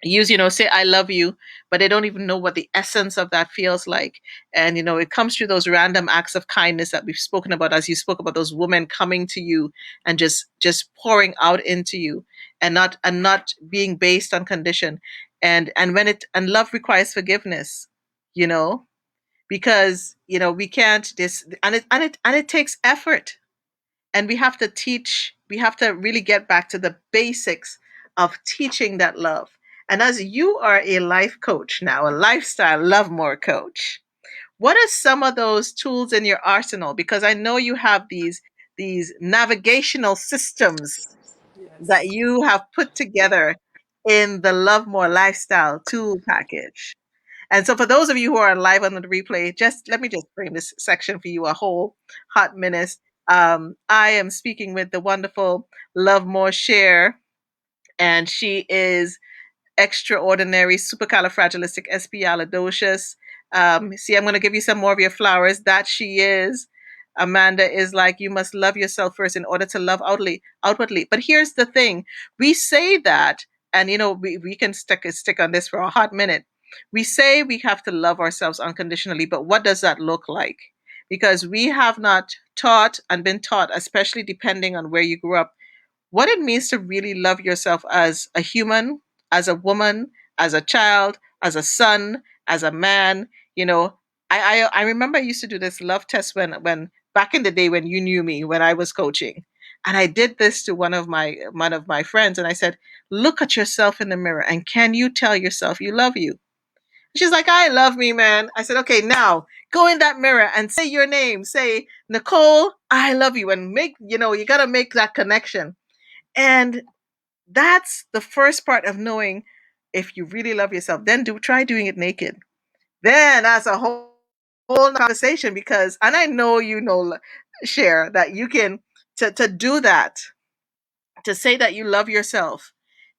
use, say I love you, but they don't even know what the essence of that feels like. And it comes through those random acts of kindness that we've spoken about, as you spoke about those women coming to you and just pouring out into you, and not being based on condition. And love requires forgiveness, you know because we can't this and it takes effort. And we have to really get back to the basics of teaching that love. And as you are a life coach now, a lifestyle love more coach, what are some of those tools in your arsenal? Because I know you have these navigational systems that Yes. you have put together in the Love More Lifestyle tool package. And so, for those of you who are live on the replay, just let me just frame this section for you a whole hot minute. I am speaking with the wonderful Lovemore Sher, and she is extraordinary, supercalifragilisticexpialidocious. See, I'm going to give you some more of your flowers. That she is. Amanda is like, you must love yourself first in order to love outwardly. But here's the thing: we say that, and we can stick on this for a hot minute. We say we have to love ourselves unconditionally, but what does that look like? Because we have not taught and been taught, especially depending on where you grew up, what it means to really love yourself as a human, as a woman, as a child, as a son, as a man. I remember I used to do this love test when back in the day when you knew me when I was coaching. And I did this to one of my friends, and I said, "Look at yourself in the mirror and can you tell yourself you love you?" She's like, "I love me, man." I said, "Okay, now go in that mirror and say your name. Say, Nicole, I love you." And you got to make that connection. And that's the first part of knowing if you really love yourself. Then try doing it naked. Then that's a whole conversation, because, and I know share that you can, to do that, to say that you love yourself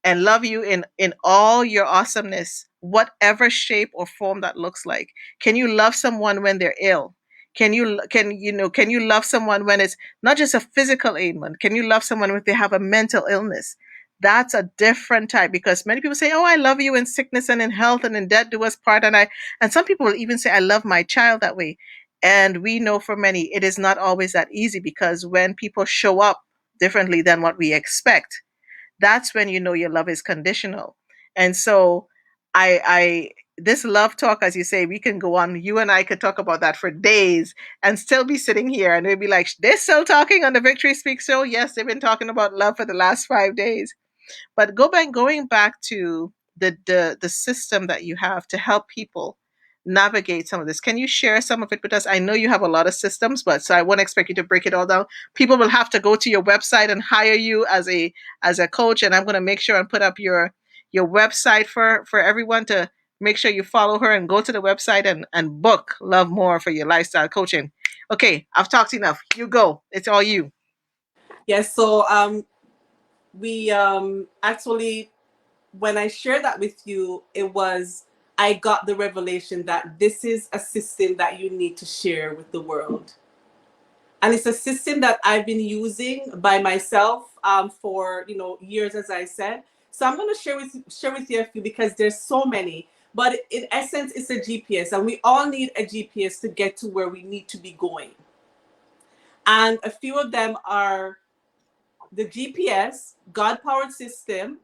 and love you in all your awesomeness, whatever shape or form that looks like. Can you love someone when they're ill? Can you love someone when it's not just a physical ailment? Can you love someone if they have a mental illness? That's a different type, because many people say, "Oh, I love you in sickness and in health and in death do us part." And some people will even say, "I love my child that way." And we know for many it is not always that easy, because when people show up differently than what we expect, that's when your love is conditional. And so, I this love talk, as you say, we can go on. You and I could talk about that for days and still be sitting here, and we'd be like, "They're still talking on the Victory Speak show." Yes, they've been talking about love for the last 5 days. But going back to the system that you have to help people navigate some of this. Can you share some of it with us? I know you have a lot of systems, but so I won't expect you to break it all down. People will have to go to your website and hire you as a coach, and I'm going to make sure and put up your website for everyone to make sure you follow her and go to the website and book Love More for your lifestyle coaching. Okay, I've talked enough. You go. It's all you. Yes. So we actually, when I shared that with you, it was, I got the revelation that this is a system that you need to share with the world. And it's a system that I've been using by myself for years, as I said. So I'm going to share with you a few, because there's so many. But in essence, it's a GPS, and we all need a GPS to get to where we need to be going. And a few of them are the GPS, God powered system,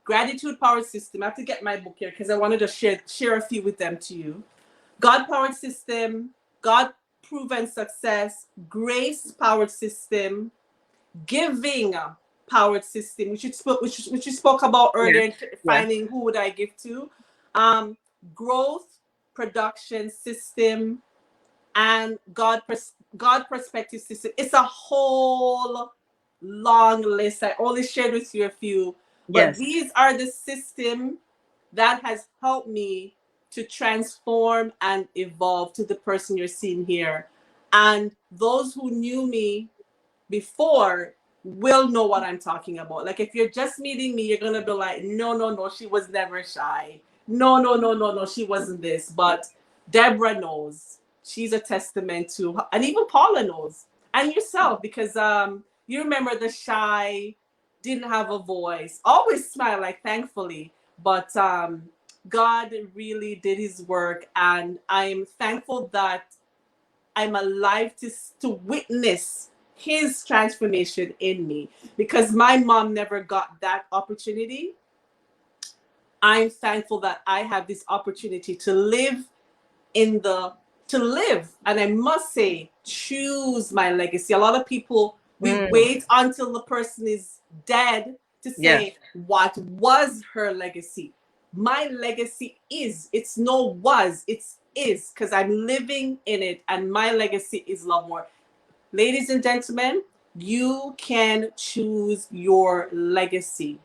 gratitude powered system. I have to get my book here because I wanted to share a few with them to you. God powered system, God proven success, grace powered system, giving powered system, which we spoke about Yes. earlier, Yes. finding who would I give to, um, growth production system, and God perspective system. It's a whole long list. I only shared with you a few, but Yes. these are the system that has helped me to transform and evolve to the person you're seeing here. And those who knew me before will know what I'm talking about. Like, if you're just meeting me, you're gonna be like, no, no, no, she was never shy. No, no, no, no, no, she wasn't this. But Deborah knows. She's a testament to, and even Paula knows, and yourself, because you remember the shy, didn't have a voice, always smile, like, thankfully. But God really did his work, and I'm thankful that I'm alive to witness his transformation in me, because my mom never got that opportunity. I'm thankful that I have this opportunity to live in the to live, and I must say, choose my legacy. A lot of people, we Mm, wait until the person is dead to yeah. say what was her legacy. My legacy is, it's no was, it's is, because I'm living in it, and my legacy is love more. Ladies and gentlemen, you can choose your legacy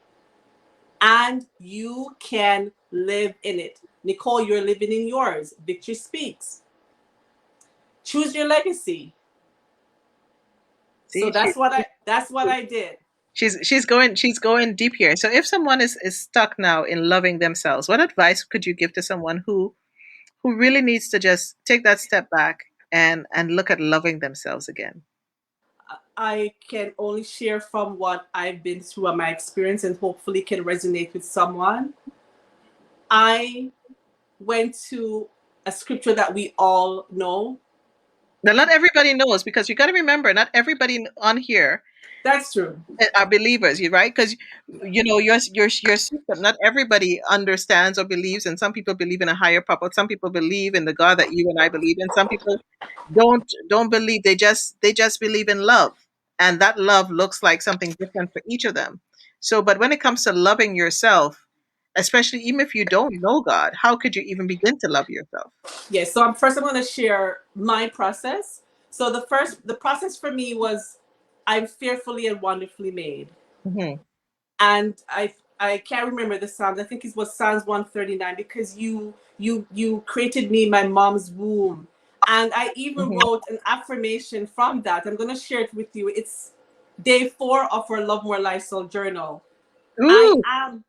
and you can live in it. Nicole, you're living in yours. Victory speaks. Choose your legacy. So See, she, that's what I did. she's going deep here. So if someone is stuck now in loving themselves, what advice could you give to someone who really needs to just take that step back and look at loving themselves again? I can only share from what I've been through and my experience, and hopefully can resonate with someone. I went to a scripture that we all know. Now, not everybody knows, because you got to remember, not everybody on here That's true. are believers, you right? Because your system. Not everybody understands or believes, and some people believe in a higher power. But some people believe in the God that you and I believe in. Some people don't believe. They just believe in love, and that love looks like something different for each of them. So, but when it comes to loving yourself, especially even if you don't know God, how could you even begin to love yourself? Yes. So I'm going to share my process. So the process for me was, I'm fearfully and wonderfully made. Hmm. And I can't remember the Psalms. I think it was Psalms 139, because you created me in my mom's womb. And I even Hmm. wrote an affirmation from that. I'm gonna share it with you. It's day 4 of our Lovemore Lifestyle journal. I Ooh, am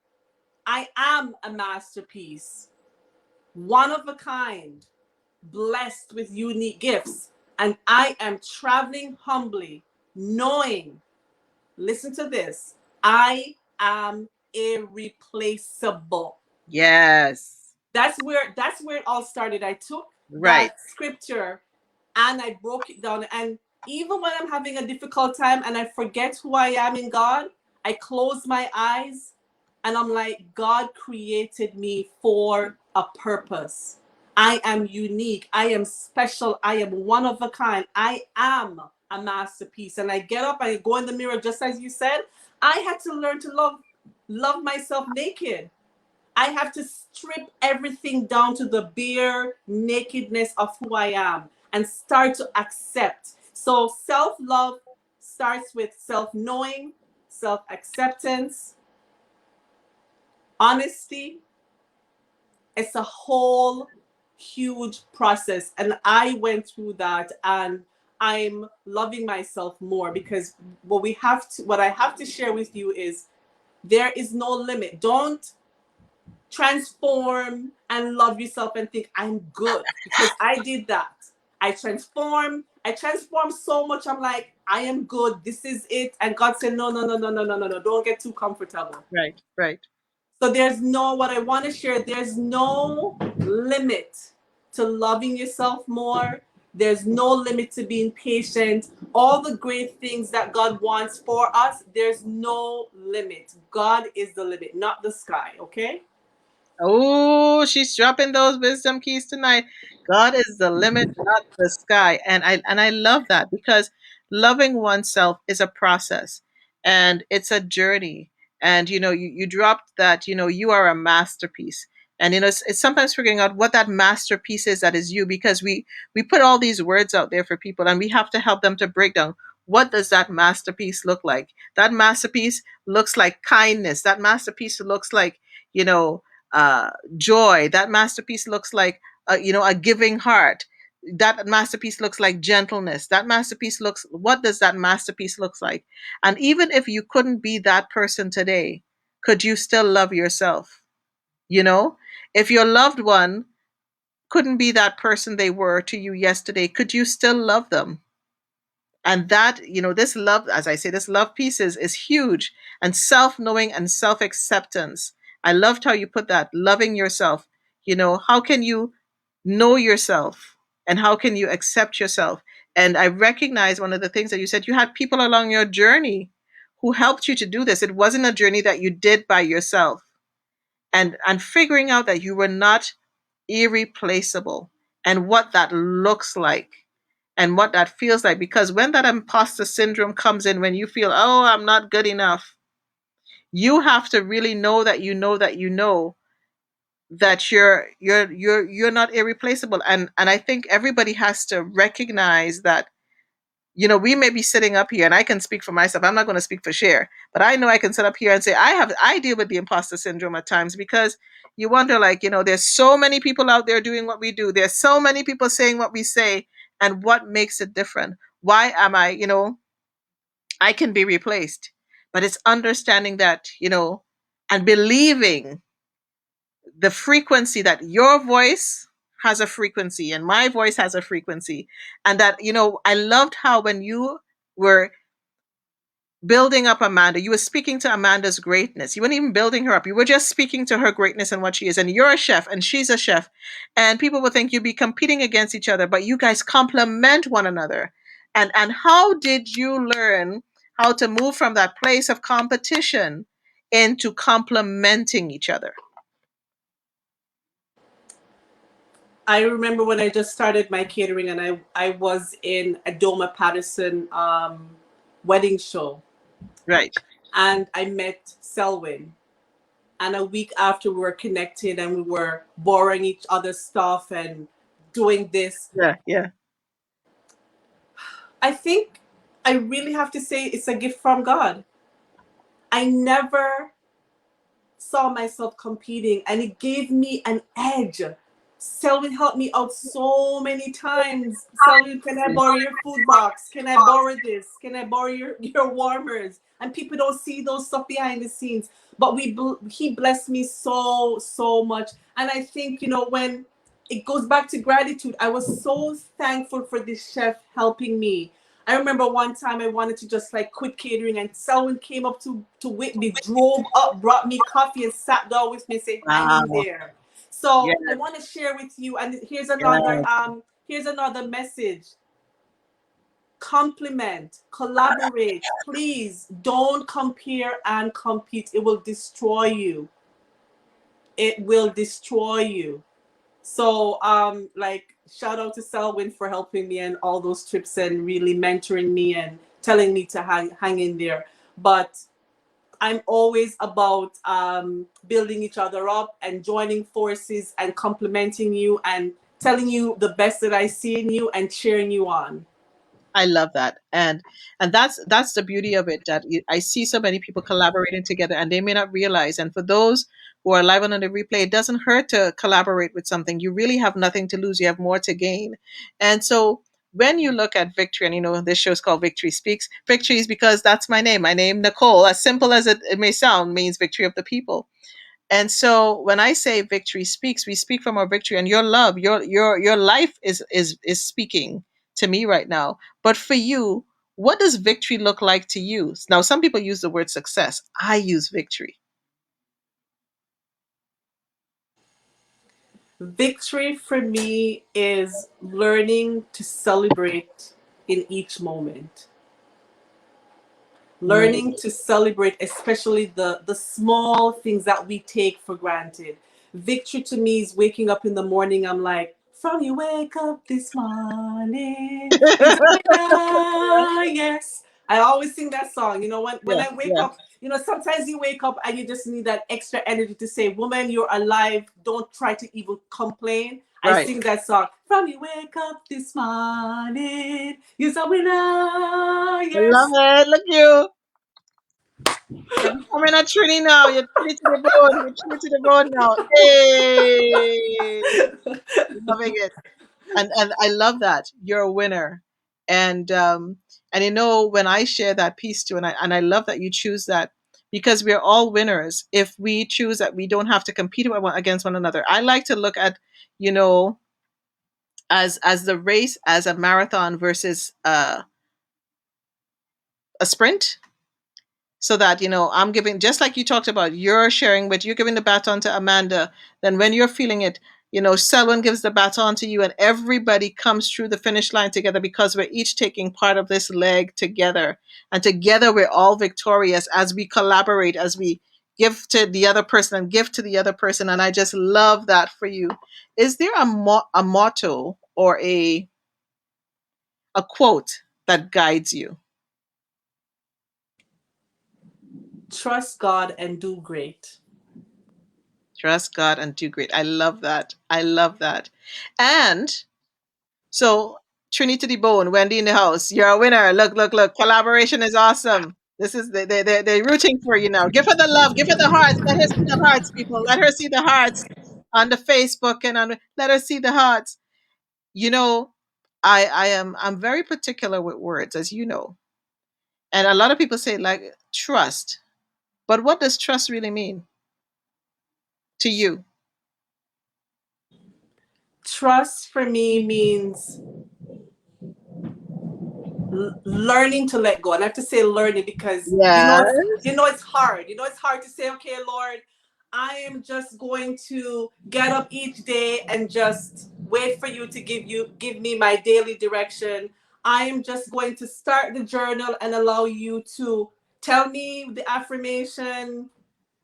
I am a masterpiece, one of a kind, blessed with unique gifts, and I am traveling humbly, knowing, listen to this, I am irreplaceable. yes, That's where it all started. I took right. that scripture and I broke it down. And even when I'm having a difficult time and I forget who I am in God, I close my eyes and I'm like, God created me for a purpose. I am unique. I am special. I am one of a kind. I am a masterpiece. And I get up and I go in the mirror, just as you said. I had to learn to love myself naked. I have to strip everything down to the bare nakedness of who I am and start to accept. So self love starts with self knowing, self acceptance, honesty. It's a whole huge process. And I went through that, and I'm loving myself more, because what I have to share with you is, there is no limit. Don't transform and love yourself and think I'm good, because I did that. I transformed so much. I'm like, I am good, this is it. And God said, no, no, no, no, no, no, no, no, don't get too comfortable. Right, right. So there's no, what I want to share, there's no limit to loving yourself more. There's no limit to being patient. All the great things that God wants for us, there's no limit. God is the limit, not the sky, okay? Oh, she's dropping those wisdom keys tonight. God is the limit, not the sky. And I love that, because loving oneself is a process and it's a journey. And you dropped that, you are a masterpiece. And it's sometimes figuring out what that masterpiece is that is you, because we put all these words out there for people and we have to help them to break down, what does that masterpiece look like? That masterpiece looks like kindness. That masterpiece looks like, you know, joy. That masterpiece looks like a giving heart. That masterpiece looks like gentleness. That masterpiece looks. What does that masterpiece looks like? And even if you couldn't be that person today, could you still love yourself? You know, if your loved one couldn't be that person they were to you yesterday, could you still love them? And that, this love, as I say, this love piece is huge. And self-knowing and self-acceptance, I loved how you put that, loving yourself. How can you know yourself, and how can you accept yourself? And I recognize one of the things that you said, you had people along your journey who helped you to do this. It wasn't a journey that you did by yourself. And figuring out that you were not irreplaceable, and what that looks like, and what that feels like. Because when that imposter syndrome comes in, when you feel, oh, I'm not good enough, you have to really know that that you're not irreplaceable. And I think everybody has to recognize that. We may be sitting up here, and I can speak for myself. I'm not going to speak for Cher, but I know I can sit up here and say I deal with the imposter syndrome at times, because you wonder, like, there's so many people out there doing what we do. There's so many people saying what we say, and what makes it different? Why am I can be replaced? But it's understanding that, and believing the frequency, that your voice has a frequency and my voice has a frequency. And that, I loved how when you were building up Amanda, you were speaking to Amanda's greatness. You weren't even building her up. You were just speaking to her greatness and what she is. And you're a chef and she's a chef. And people would think you'd be competing against each other, but you guys complement one another. And how did you learn how to move from that place of competition into complementing each other? I remember when I just started my catering, and I was in a Doma Patterson wedding show, Right. and I met Selwyn. And a week after, we were connected and we were borrowing each other's stuff and doing this. Yeah. Yeah. I think I really have to say it's a gift from God. I never saw myself competing, and it gave me an edge. Selwyn helped me out so many times. Selwyn, can I borrow your food box? Can I borrow this? Can I borrow your warmers? And people don't see those stuff behind the scenes. But he blessed me so much. And I think, when it goes back to gratitude, I was so thankful for this chef helping me. I remember one time I wanted to just like quit catering, and someone came up to Whitby, drove up, brought me coffee, and sat down with me and said, "Hang in Wow. there." So Yeah. I want to share with you, and Yeah. here's another message. Compliment, collaborate. Please don't compare and compete. It will destroy you. It will destroy you. So, like, shout out to Selwyn for helping me and all those trips and really mentoring me and telling me to hang in there. But I'm always about building each other up and joining forces and complimenting you and telling you the best that I see in you and cheering you on. I love that, and that's the beauty of it. That I see so many people collaborating together, and they may not realize. And for those who are live on the replay, it doesn't hurt to collaborate with something. You really have nothing to lose. You have more to gain. And so when you look at victory, and this show is called Victory Speaks. Victory is because that's my name. My name, Nicole. As simple as it may sound, means victory of the people. And so when I say victory speaks, we speak from our victory, and your love, your life is speaking to me right now. But for you, what does victory look like to you? Now, some people use the word success. I use victory. Victory for me is learning to celebrate in each moment. Mm. Learning to celebrate, especially the small things that we take for granted. Victory to me is waking up in the morning. I'm like, from you wake up this morning, it's yes. I always sing that song. When Yeah, I wake yeah, up, sometimes you wake up and you just need that extra energy to say, woman, you're alive. Don't try to even complain. I right. sing that song. From you wake up this morning, you're a winner, I love yes. it. Look you. You're becoming a Trini now. You're Trini to the bone. You're Trini to the bone now. Hey, loving it. And I love that you're a winner. And when I share that piece too, and I love that you choose that, because we're all winners if we choose that we don't have to compete against one another. I like to look at, you know as the race as a marathon versus a sprint. so that, I'm giving, just like you talked about, you're sharing, but you're giving the baton to Amanda. Then when you're feeling it, Selwyn gives the baton to you, and everybody comes through the finish line together, because we're each taking part of this leg together. And together we're all victorious as we collaborate, as we give to the other person and give to the other person. And I just love that for you. Is there a motto or a quote that guides you? Trust God and do great. Trust God and do great. I love that. I love that. And so, Trinity to the bone, Wendy in the house. You're a winner. Look, look, look. Collaboration is awesome. This is they're rooting for you now. Give her the love. Give her the hearts. Let her see the hearts, people. Let her see the hearts on the Facebook and on. Let her see the hearts. You know, I'm very particular with words, as you know, and a lot of people say like trust, but what does trust really mean to you? Trust for me means learning to let go. And I have to say learning because Yeah. it's hard. It's hard to say, okay, Lord, I am just going to get up each day and just wait for you to give me my daily direction. I am just going to start the journal and allow you to tell me the affirmation,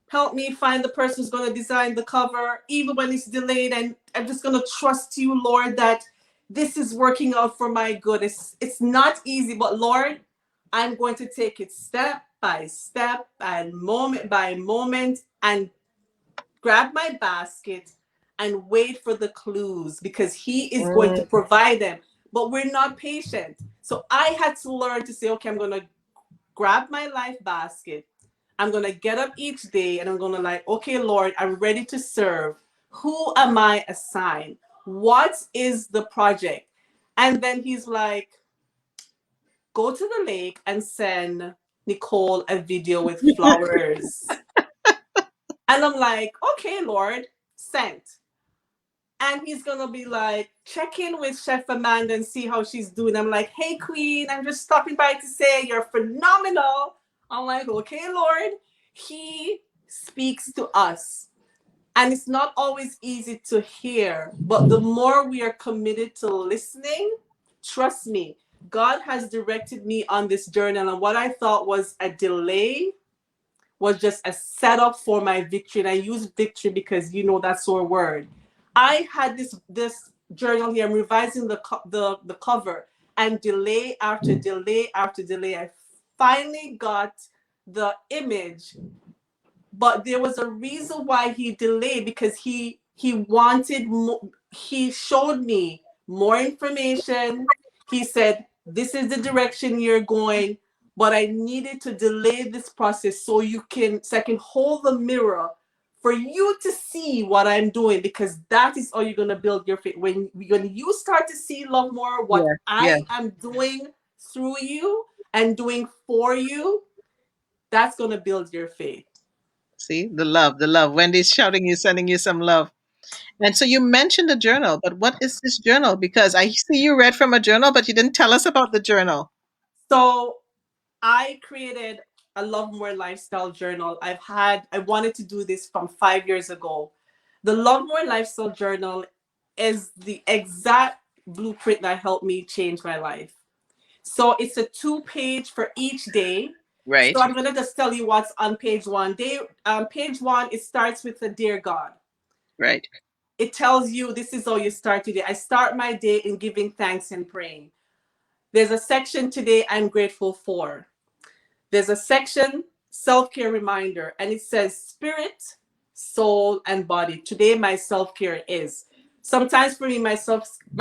help me find the person who's going to design the cover, even when it's delayed. And I'm just going to trust you, Lord, that this is working out for my good. It's not easy, but Lord, I'm going to take it step by step and moment by moment and grab my basket and wait for the clues because He is going to Mm, provide them. But we're not patient. So I had to learn to say, okay, I'm going to grab my life basket. I'm going to get up each day and I'm going to like, okay, Lord, I'm ready to serve. Who am I assigned? What is the project? And then he's like, go to the lake and send Nicole a video with flowers. And I'm like, okay, Lord, sent. And he's gonna be like, check in with Chef Amanda and see how she's doing. I'm like, hey Queen, I'm just stopping by to say you're phenomenal. I'm like, okay, Lord. He speaks to us. And it's not always easy to hear, but the more we are committed to listening, trust me, God has directed me on this journey. And what I thought was a delay was just a setup for my victory. And I use victory because that's our word. I had this journal here. I'm revising the cover, and delay after delay after delay. I finally got the image, but there was a reason why he delayed because he wanted more. He showed me more information. He said, this is the direction you're going, but I needed to delay this process so I can hold the mirror for you to see what I'm doing, because that is how you're going to build your faith. When you start to see, Lovemore, what yeah, yeah. I am doing through you and doing for you, that's going to build your faith. See, the love, the love. Wendy's shouting you, sending you some love. And so you mentioned a journal, but what is this journal? Because I see you read from a journal, but you didn't tell us about the journal. So I created a Lovemore Lifestyle journal. I wanted to do this from 5 years ago. The Lovemore Lifestyle journal is the exact blueprint that helped me change my life. So it's a 2-page for each day. So Right, I'm gonna just tell you what's on page one. Page one, it starts with the dear God. right, It tells you this is how you start today. I start my day in giving thanks and praying. There's a section today I'm grateful for. There's a section, self-care reminder, and it says spirit, soul, and body. Today, my self-care is. Sometimes for me, my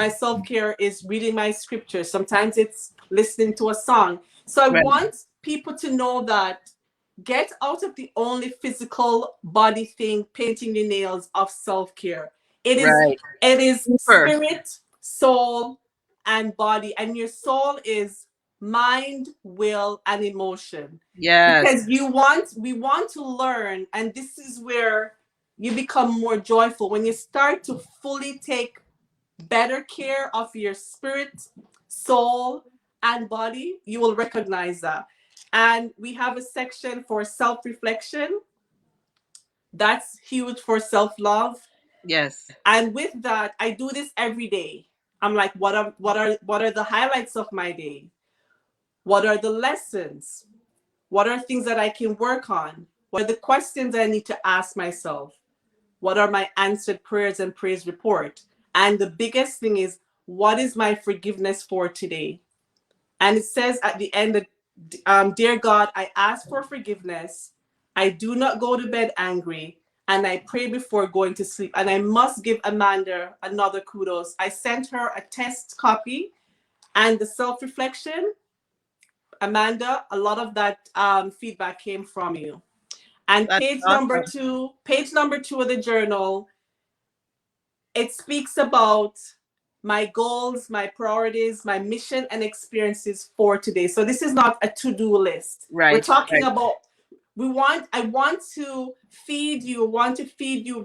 self-care is reading my scripture. Sometimes it's listening to a song. So I right, want people to know that get out of the only physical body thing, painting the nails, of self-care. It is right. it is Super. spirit, soul, and body. And your soul is mind, will, and emotion. Yes. Because we want to learn, and this is where you become more joyful when you start to fully take better care of your spirit, soul, and body. You will recognize that. And we have a section for self-reflection. That's huge for self-love. Yes. And with that, I do this every day. I'm like, what are the highlights of my day? What are the lessons? What are things that I can work on? What are the questions I need to ask myself? What are my answered prayers and praise report? And the biggest thing is, what is my forgiveness for today? And it says at the end that, dear God, I ask for forgiveness. I do not go to bed angry. And I pray before going to sleep. And I must give Amanda another kudos. I sent her a test copy and the self reflection. Amanda, a lot of that feedback came from you. And That's awesome. page number two of the journal, it speaks about my goals, my priorities, my mission and experiences for today. So this is not a to-do list. We're Right. talking Right. about I want to feed you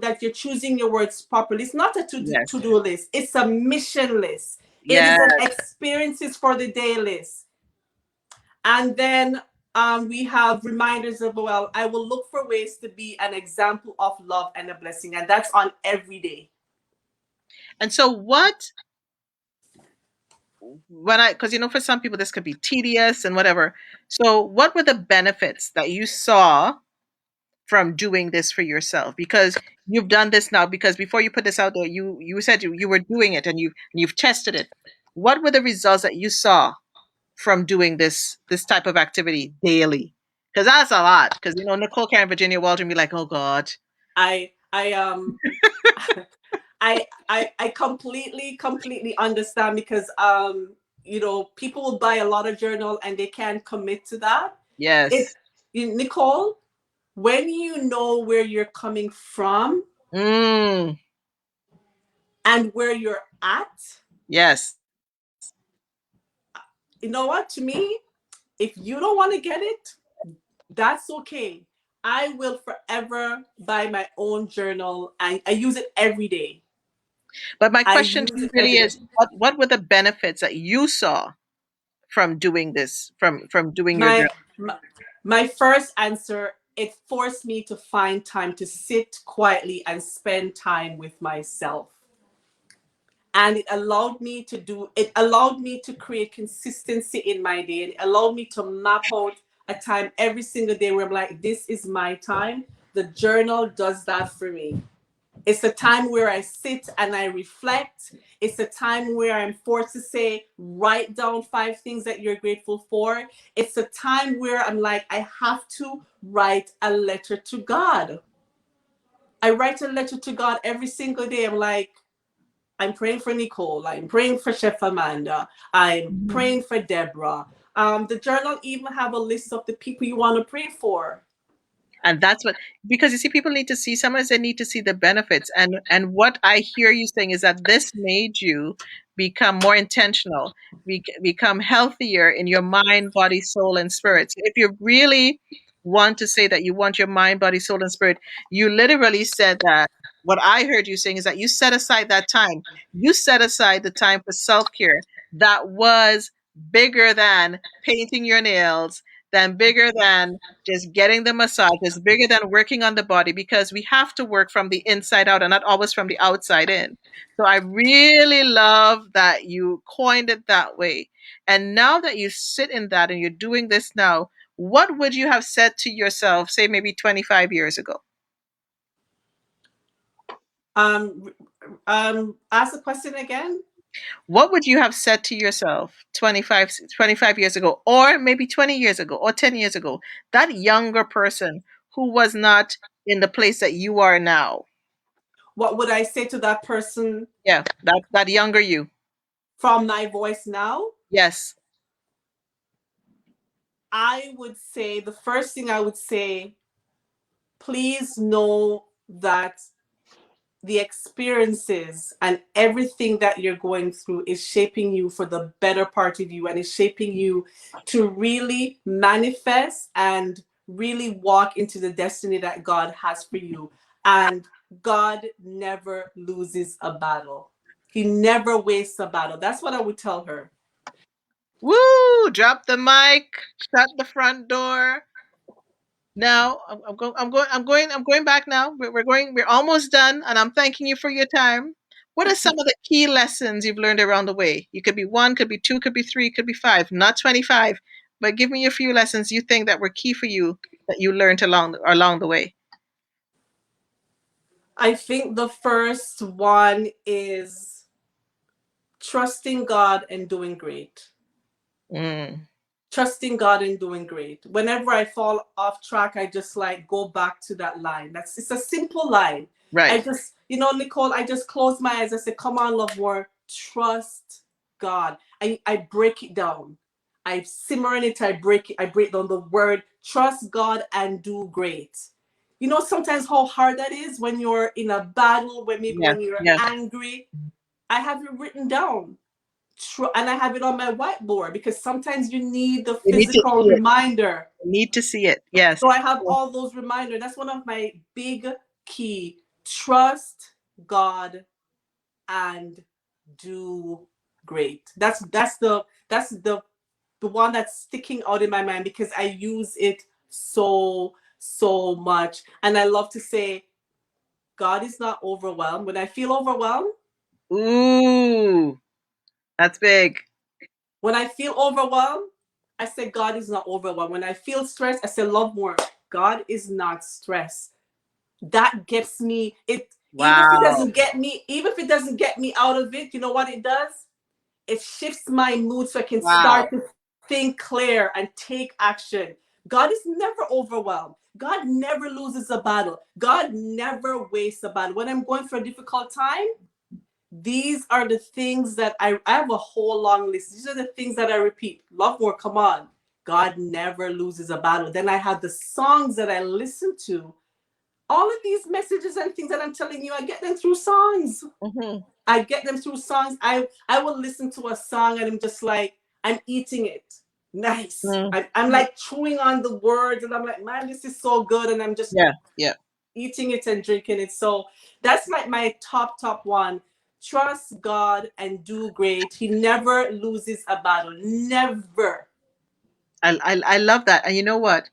that you're choosing your words properly. It's not a Yes. to-do list. It's a mission list. It Yeah. is an experiences for the day list. And then we have reminders of, well, I will look for ways to be an example of love and a blessing. And that's on every day. And so what when I because for some people this could be tedious and whatever. So what were the benefits that you saw from doing this for yourself? Because you've done this now, because before you put this out there, you said you were doing it and you've tested it. What were the results that you saw from doing this type of activity daily? Because that's a lot. Because Nicole, Karen, Virginia, Waldron be like, oh God. I I completely understand because people will buy a lot of journal and they can't commit to that. It Yes. Nicole, when you know where you're coming from Mm, and where you're at, yes. you know what? To me, if you don't want to get it, that's okay. I will forever buy my own journal and I use it every day. But my I question to use you it really every day. is, what were the benefits that you saw from doing this, from doing your My journal? my, my first answer, it forced me to find time to sit quietly and spend time with myself. And it allowed me to create consistency in my day. It allowed me to map out a time every single day where I'm like, this is my time. The journal does that for me. It's a time where I sit and I reflect. It's a time where I'm forced to say, write down 5 things that you're grateful for. It's a time where I'm like, I have to write a letter to God. I write a letter to God every single day. I'm like, I'm praying for Nicole. I'm praying for Chef Amanda. I'm Mhm. praying for Deborah. The journal even have a list of the people you want to pray for. And that's what, because you see, people need to see, sometimes they need to see the benefits. And what I hear you saying is that this made you become more intentional, become healthier in your mind, body, soul, and spirit. So if you really want to say that you want your mind, body, soul, and spirit, you literally said that. What I heard you saying is that you set aside that time. You set aside the time for self-care that was bigger than painting your nails, than bigger than just getting the massage, is bigger than working on the body, because we have to work from the inside out and not always from the outside in. So I really love that you coined it that way. And now that you sit in that and you're doing this now, what would you have said to yourself, say maybe 25 years ago? Um, ask the question again. What would you have said to yourself 25 years ago, or maybe 20 years ago, or 10 years ago? That younger person who was not in the place that you are now. What would I say to that person Yeah, that younger you. from my voice now? Yes. I would say the first thing I would say, please know that the experiences and everything that you're going through is shaping you for the better part of you and is shaping you to really manifest and really walk into the destiny that God has for you. And God never loses a battle. He never wastes a battle. That's what I would tell her. Woo! Drop the mic. Shut the front door. Now I'm going back now. We're going. We're almost done, and I'm thanking you for your time. What are some of the key lessons you've learned around the way? You could be one, could be two, could be three, could be five. Not 25, but give me a few lessons you think that were key for you that you learned along the way. I think the first one is trusting God and doing great. Mm, Trusting God and doing great. Whenever I fall off track, I just like go back to that line. It's a simple line. I right. just, Nicole, I just close my eyes. I say, come on, love more. Trust God. I break it down. I simmer in it, I break down the word, trust God and do great. Sometimes how hard that is when you're in a battle, when maybe Yes. when you're Yes. angry. I have it written down and I have it on my whiteboard because sometimes you need the You need to physical see it. reminder. You need to see it. Yes. So I have all those reminders. That's one of my big key. Trust God and do great. That's the one that's sticking out in my mind because I use it so much. And I love to say, God is not overwhelmed. When I feel overwhelmed, Ooh, that's big. When I feel overwhelmed, I say God is not overwhelmed. When I feel stressed, I say love more. God is not stressed. That gets me it Wow. even if it doesn't get me out of it, you know what it does? It shifts my mood so I can Wow. start to think clear and take action. God is never overwhelmed. God never loses a battle. God never wastes a battle. When I'm going through a difficult time, these are the things that I have a whole long list. These are the things that I repeat. Love more, come on. God never loses a battle. Then I have the songs that I listen to. All of these messages and things that I'm telling you, I get them through songs. Hmm. I get them through songs. I will listen to a song and I'm just like, I'm eating it. Nice. Mm. I'm like chewing on the words and I'm like, man, this is so good. And I'm just Yeah. Yeah. eating it and drinking it. So that's like my top one. Trust God and do great. He never loses a battle. Never. I love that. And you know what?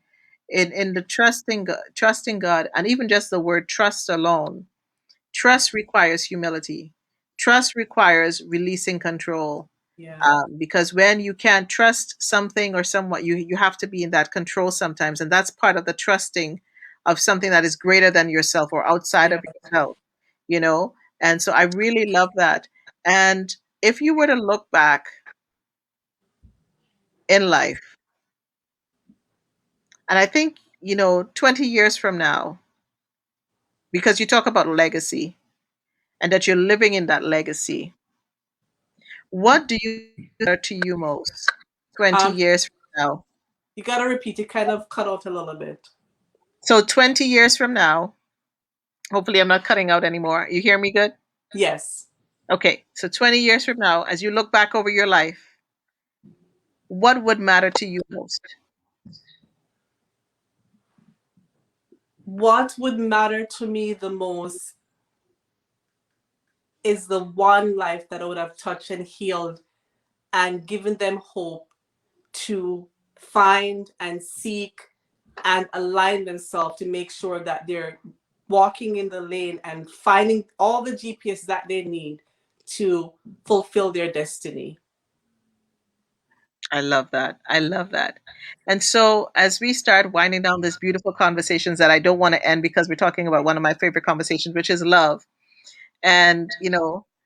In the trusting God, and even just the word trust alone, trust requires humility. Trust requires releasing control. Yeah. Because when you can't trust something or someone, you have to be in that control sometimes, and that's part of the trusting of something that is greater than yourself or outside Yeah. of yourself. You know, and so I really love that. And if you were to look back in life, and I think 20 years from now, because you talk about legacy and that you're living in that legacy, what do you matter to you most 20 Um, years from now? you gotta repeat. It kind of cut out a little bit. So 20 years from now, hopefully I'm not cutting out anymore. You hear me good? Yes. Okay. So 20 years from now, as you look back over your life, what would matter to you most? What would matter to me the most is the one life that I would have touched and healed and given them hope to find and seek and align themselves to make sure that they're walking in the lane and finding all the GPS that they need to fulfill their destiny. I love that. I love that. And so, as we start winding down this beautiful conversations that I don't want to end because we're talking about one of my favorite conversations, which is love. And,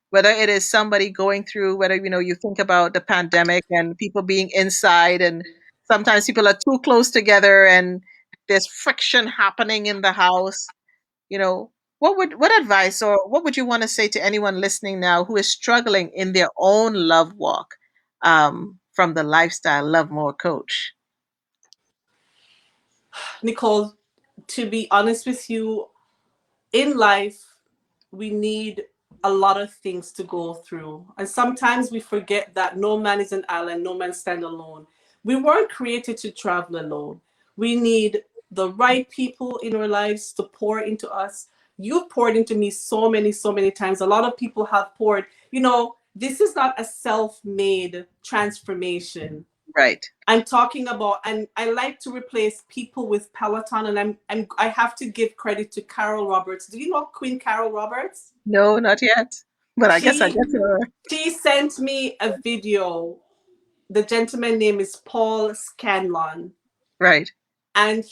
whether it is somebody going through, whether, you think about the pandemic and people being inside, and sometimes people are too close together and there's friction happening in the house, you know, what advice or what would you want to say to anyone listening now who is struggling in their own love walk from the lifestyle love more coach? Nicole, to be honest with you, in life, we need a lot of things to go through. And sometimes we forget that no man is an island, no man stand alone. We weren't created to travel alone. We need the right people in our lives to pour into us. You've poured into me so many times. A lot of people have poured. this is not a self-made transformation. Right. I'm talking about, and I like to replace people with Peloton, and I have to give credit to Carol Roberts. Do you know Queen Carol Roberts? No, not yet. But I guess I She get to her. she sent me a video. The gentleman name is Paul Scanlon, Right. and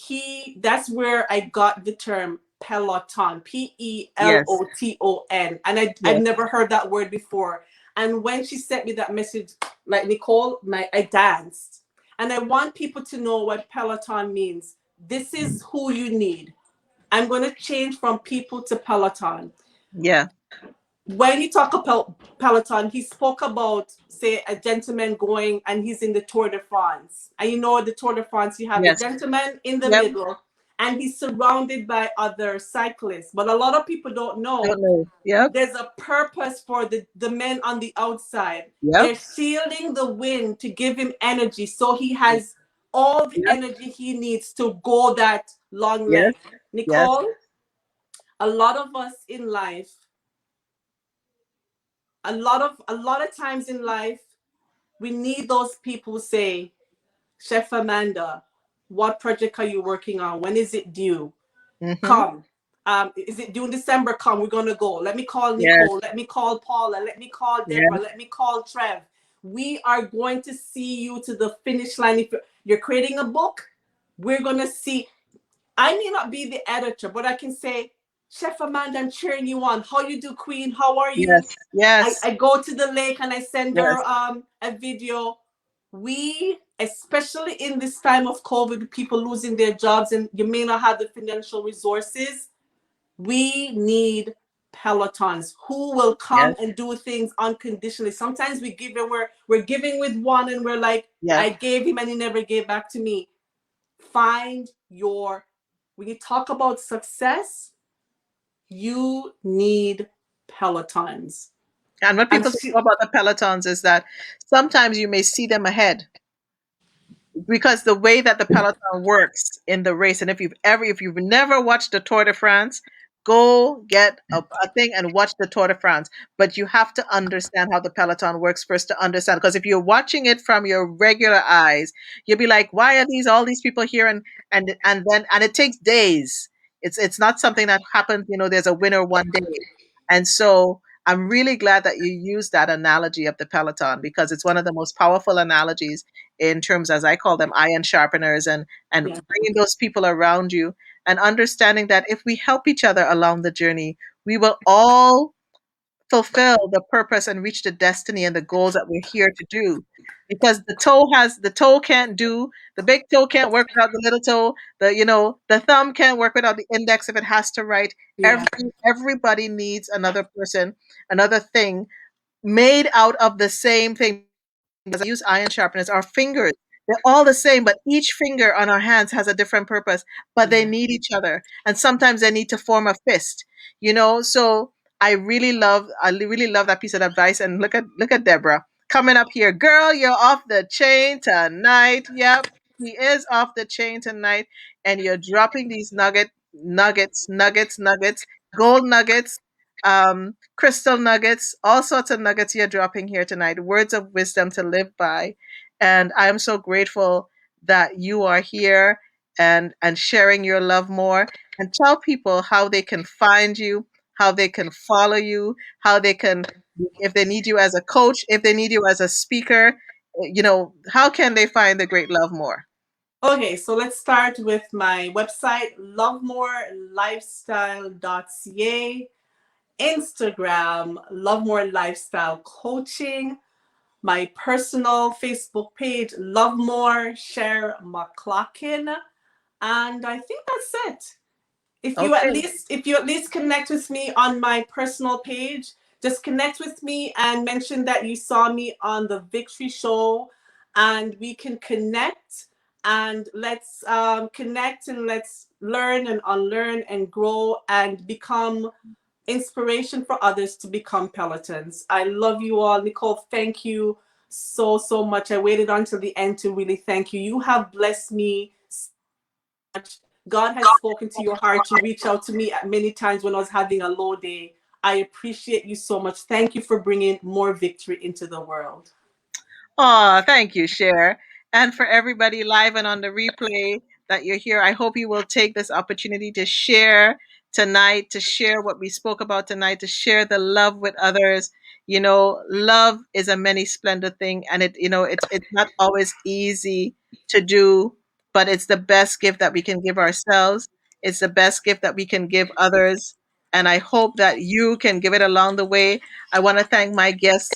that's where I got the term Peloton, Yes. Peloton, and I've Yes. never heard that word before. And when she sent me that message, like Nicole, I danced. And I want people to know what Peloton means. This is who you need. I'm going to change from people to Peloton. Yeah. When you talk about Peloton, he spoke about, say, a gentleman going and he's in the Tour de France. And you know, the Tour de France, you have the Yes. gentleman in the Yep. middle and he's surrounded by other cyclists. But a lot of people don't Don't know know. Yep. there's a purpose for the men on the outside. Yep. They're shielding the wind to give him energy so he has all the Yep. energy he needs to go that long Yes. length. Yes. Nicole, a lot of us in life, a lot of times in life, we need those people who say, Chef Amanda, what project are you working on? When is it due? Mm-hmm. Come. Is it due in December? Come, we're gonna go. Let me call Yes. Nicole. Let me call Paula. Let me call Deborah. Yes. Let me call Trev. We are going to see you to the finish line. If you're creating a book, we're gonna see. I may not be the editor, but I can say, Chef Amanda, I'm cheering you on. How you do, Queen? How are you? Yes. Yes. I go to the lake and I send Yes. her a video. We, especially in this time of COVID, people losing their jobs and you may not have the financial resources, we need Pelotons who will come Yes. and do things unconditionally. Sometimes we give and we're giving with one and we're like, Yep. I gave him and he never gave back to me. Find your, when you talk about success, you need Pelotons. And what And people don't know about the pelotons is that sometimes you may see them ahead because the way that the peloton works in the race, and if you've never watched the Tour de France, go get a thing and watch the Tour de France. But you have to understand how the peloton works first to understand, because if you're watching it from your regular eyes, you'll be like, why are these all these people here? And it takes days. It's not something that happens, there's a winner one day. And so I'm really glad that you used that analogy of the peloton, because it's one of the most powerful analogies in terms, as I call them, iron sharpeners, and yeah. bringing those people around you and understanding that if we help each other along the journey, we will all fulfill the purpose and reach the destiny and the goals that we're here to do. Because the toe can't do, the big toe can't work without the little toe, the thumb can't work without the index if it has to write. Yeah. Everybody needs another person, another thing made out of the same thing. As I use iron sharpeners, our fingers, they're all the same, but each finger on our hands has a different purpose, but they Yeah. need each other. And sometimes they need to form a fist, So I really love that piece of advice. And look at Deborah coming up here. Girl, you're off the chain tonight. Yep. He is off the chain tonight. And you're dropping these nuggets, gold nuggets, crystal nuggets, all sorts of nuggets you're dropping here tonight, words of wisdom to live by. And I am so grateful that you are here and sharing your love more. And tell people how they can find you, how they can follow you, how they can, if they need you as a coach, if they need you as a speaker, how can they find the great Love More? Okay, so let's start with my website, lovemorelifestyle.ca, Instagram, Lovemore Lifestyle Coaching, my personal Facebook page, Lovemore Sher McClocken, and I think that's it. Okay. If you at least connect with me on my personal page, just connect with me and mention that you saw me on the Victory Show, and we can connect, and let's connect and let's learn and unlearn and grow and become inspiration for others to become Pelotons. I love you all. Nicole, thank you so, so much. I waited until the end to really thank you. You have blessed me so much. God has spoken to your heart to reach out to me at many times when I was having a low day. I appreciate you so much. Thank you for bringing more victory into the world. Oh, thank you, Cher. And for everybody live and on the replay that you're here, I hope you will take this opportunity to share tonight, to share what we spoke about tonight, to share the love with others. Love is a many splendid thing, and it's not always easy to do, but it's the best gift that we can give ourselves. It's the best gift that we can give others. And I hope that you can give it along the way. I want to thank my guests,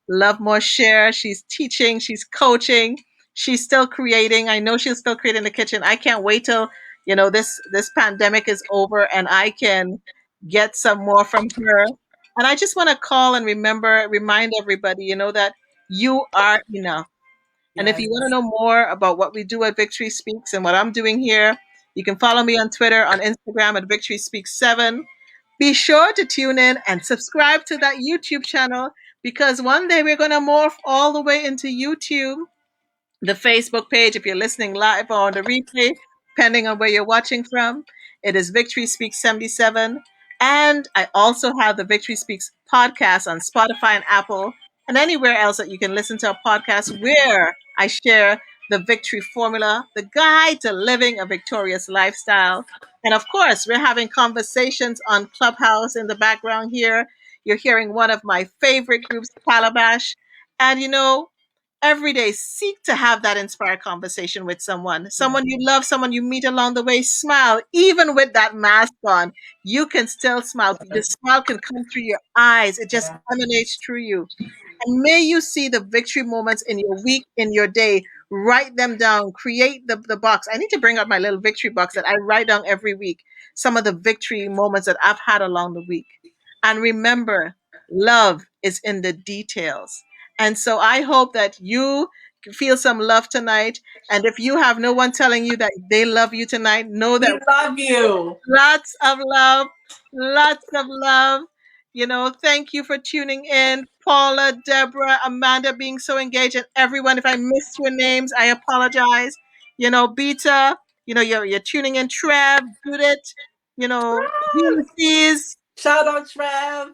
Lovemore Share. She's teaching, she's coaching, she's still creating. I know she'll still create in the kitchen. I can't wait till this pandemic is over and I can get some more from her. And I just want to call and remind everybody, that you are enough. And if Yes. you want to know more about what we do at Victory Speaks and what I'm doing here, you can follow me on Twitter, on Instagram at Victory Speaks 7. Be sure to tune in and subscribe to that YouTube channel because one day we're going to morph all the way into YouTube, the Facebook page, if you're listening live or on the replay, depending on where you're watching from. It is Victory Speaks 77. And I also have the Victory Speaks podcast on Spotify and Apple and anywhere else that you can listen to a podcast where I share the victory formula, the guide to living a victorious lifestyle. And of course, we're having conversations on Clubhouse in the background here. You're hearing one of my favorite groups, Calabash. And every day seek to have that inspired conversation with someone you love, someone you meet along the way. Smile even with that mask on. You can still smile. The smile can come through your eyes. It just emanates through you. And may you see the victory moments in your week, in your day. Write them down. Create the box. I need to bring up my little victory box that I write down every week. Some of the victory moments that I've had along the week. And remember, love is in the details. And so I hope that you feel some love tonight. And if you have no one telling you that they love you tonight, know that We love you. lots of love, lots of love. Thank you for tuning in. Paula, Deborah, Amanda being so engaged, and everyone. If I missed your names, I apologize. Beta, you're tuning in. Trev, Judith, Ulysses, Shout out, Trev.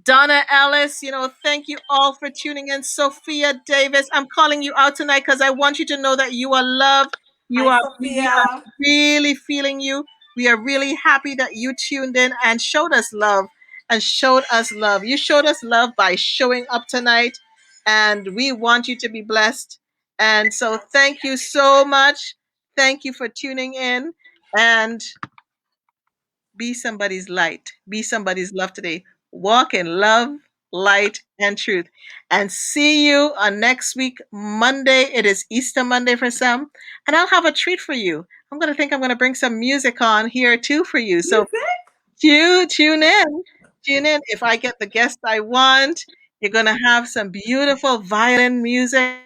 Donna Ellis, thank you all for tuning in. Sophia Davis, I'm calling you out tonight because I want you to know that you are loved. You Hi, are, we are Sophia. really feeling you. We are really happy that you tuned in and showed us love and showed us love. You showed us love by showing up tonight, and we want you to be blessed. And so, thank you so much. Thank you for tuning in. And be somebody's light. Be somebody's love today. Walk in love, light, and truth. And see you on next week, Monday. It is Easter Monday for some. And I'll have a treat for you. I'm going to bring some music on here too for you. So tune in. Tune in. If I get the guest I want, you're going to have some beautiful violin music.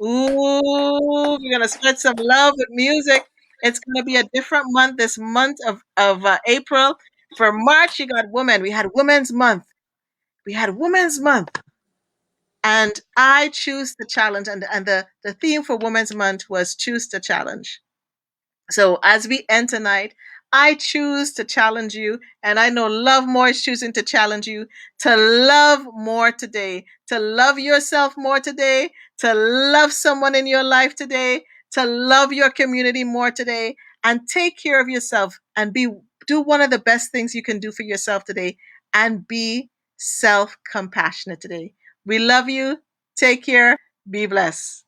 Ooh, we're gonna spread some love with music. It's gonna be a different month this month of April. For March, you got women. We had Women's Month. We had Women's Month, and I choose the challenge. And the theme for Women's Month was choose the challenge. So as we end tonight, I choose to challenge you, and I know Love More is choosing to challenge you to love more today, to love yourself more today, to love someone in your life today, to love your community more today, and take care of yourself and do one of the best things you can do for yourself today and be self-compassionate today. We love you. Take care. Be blessed.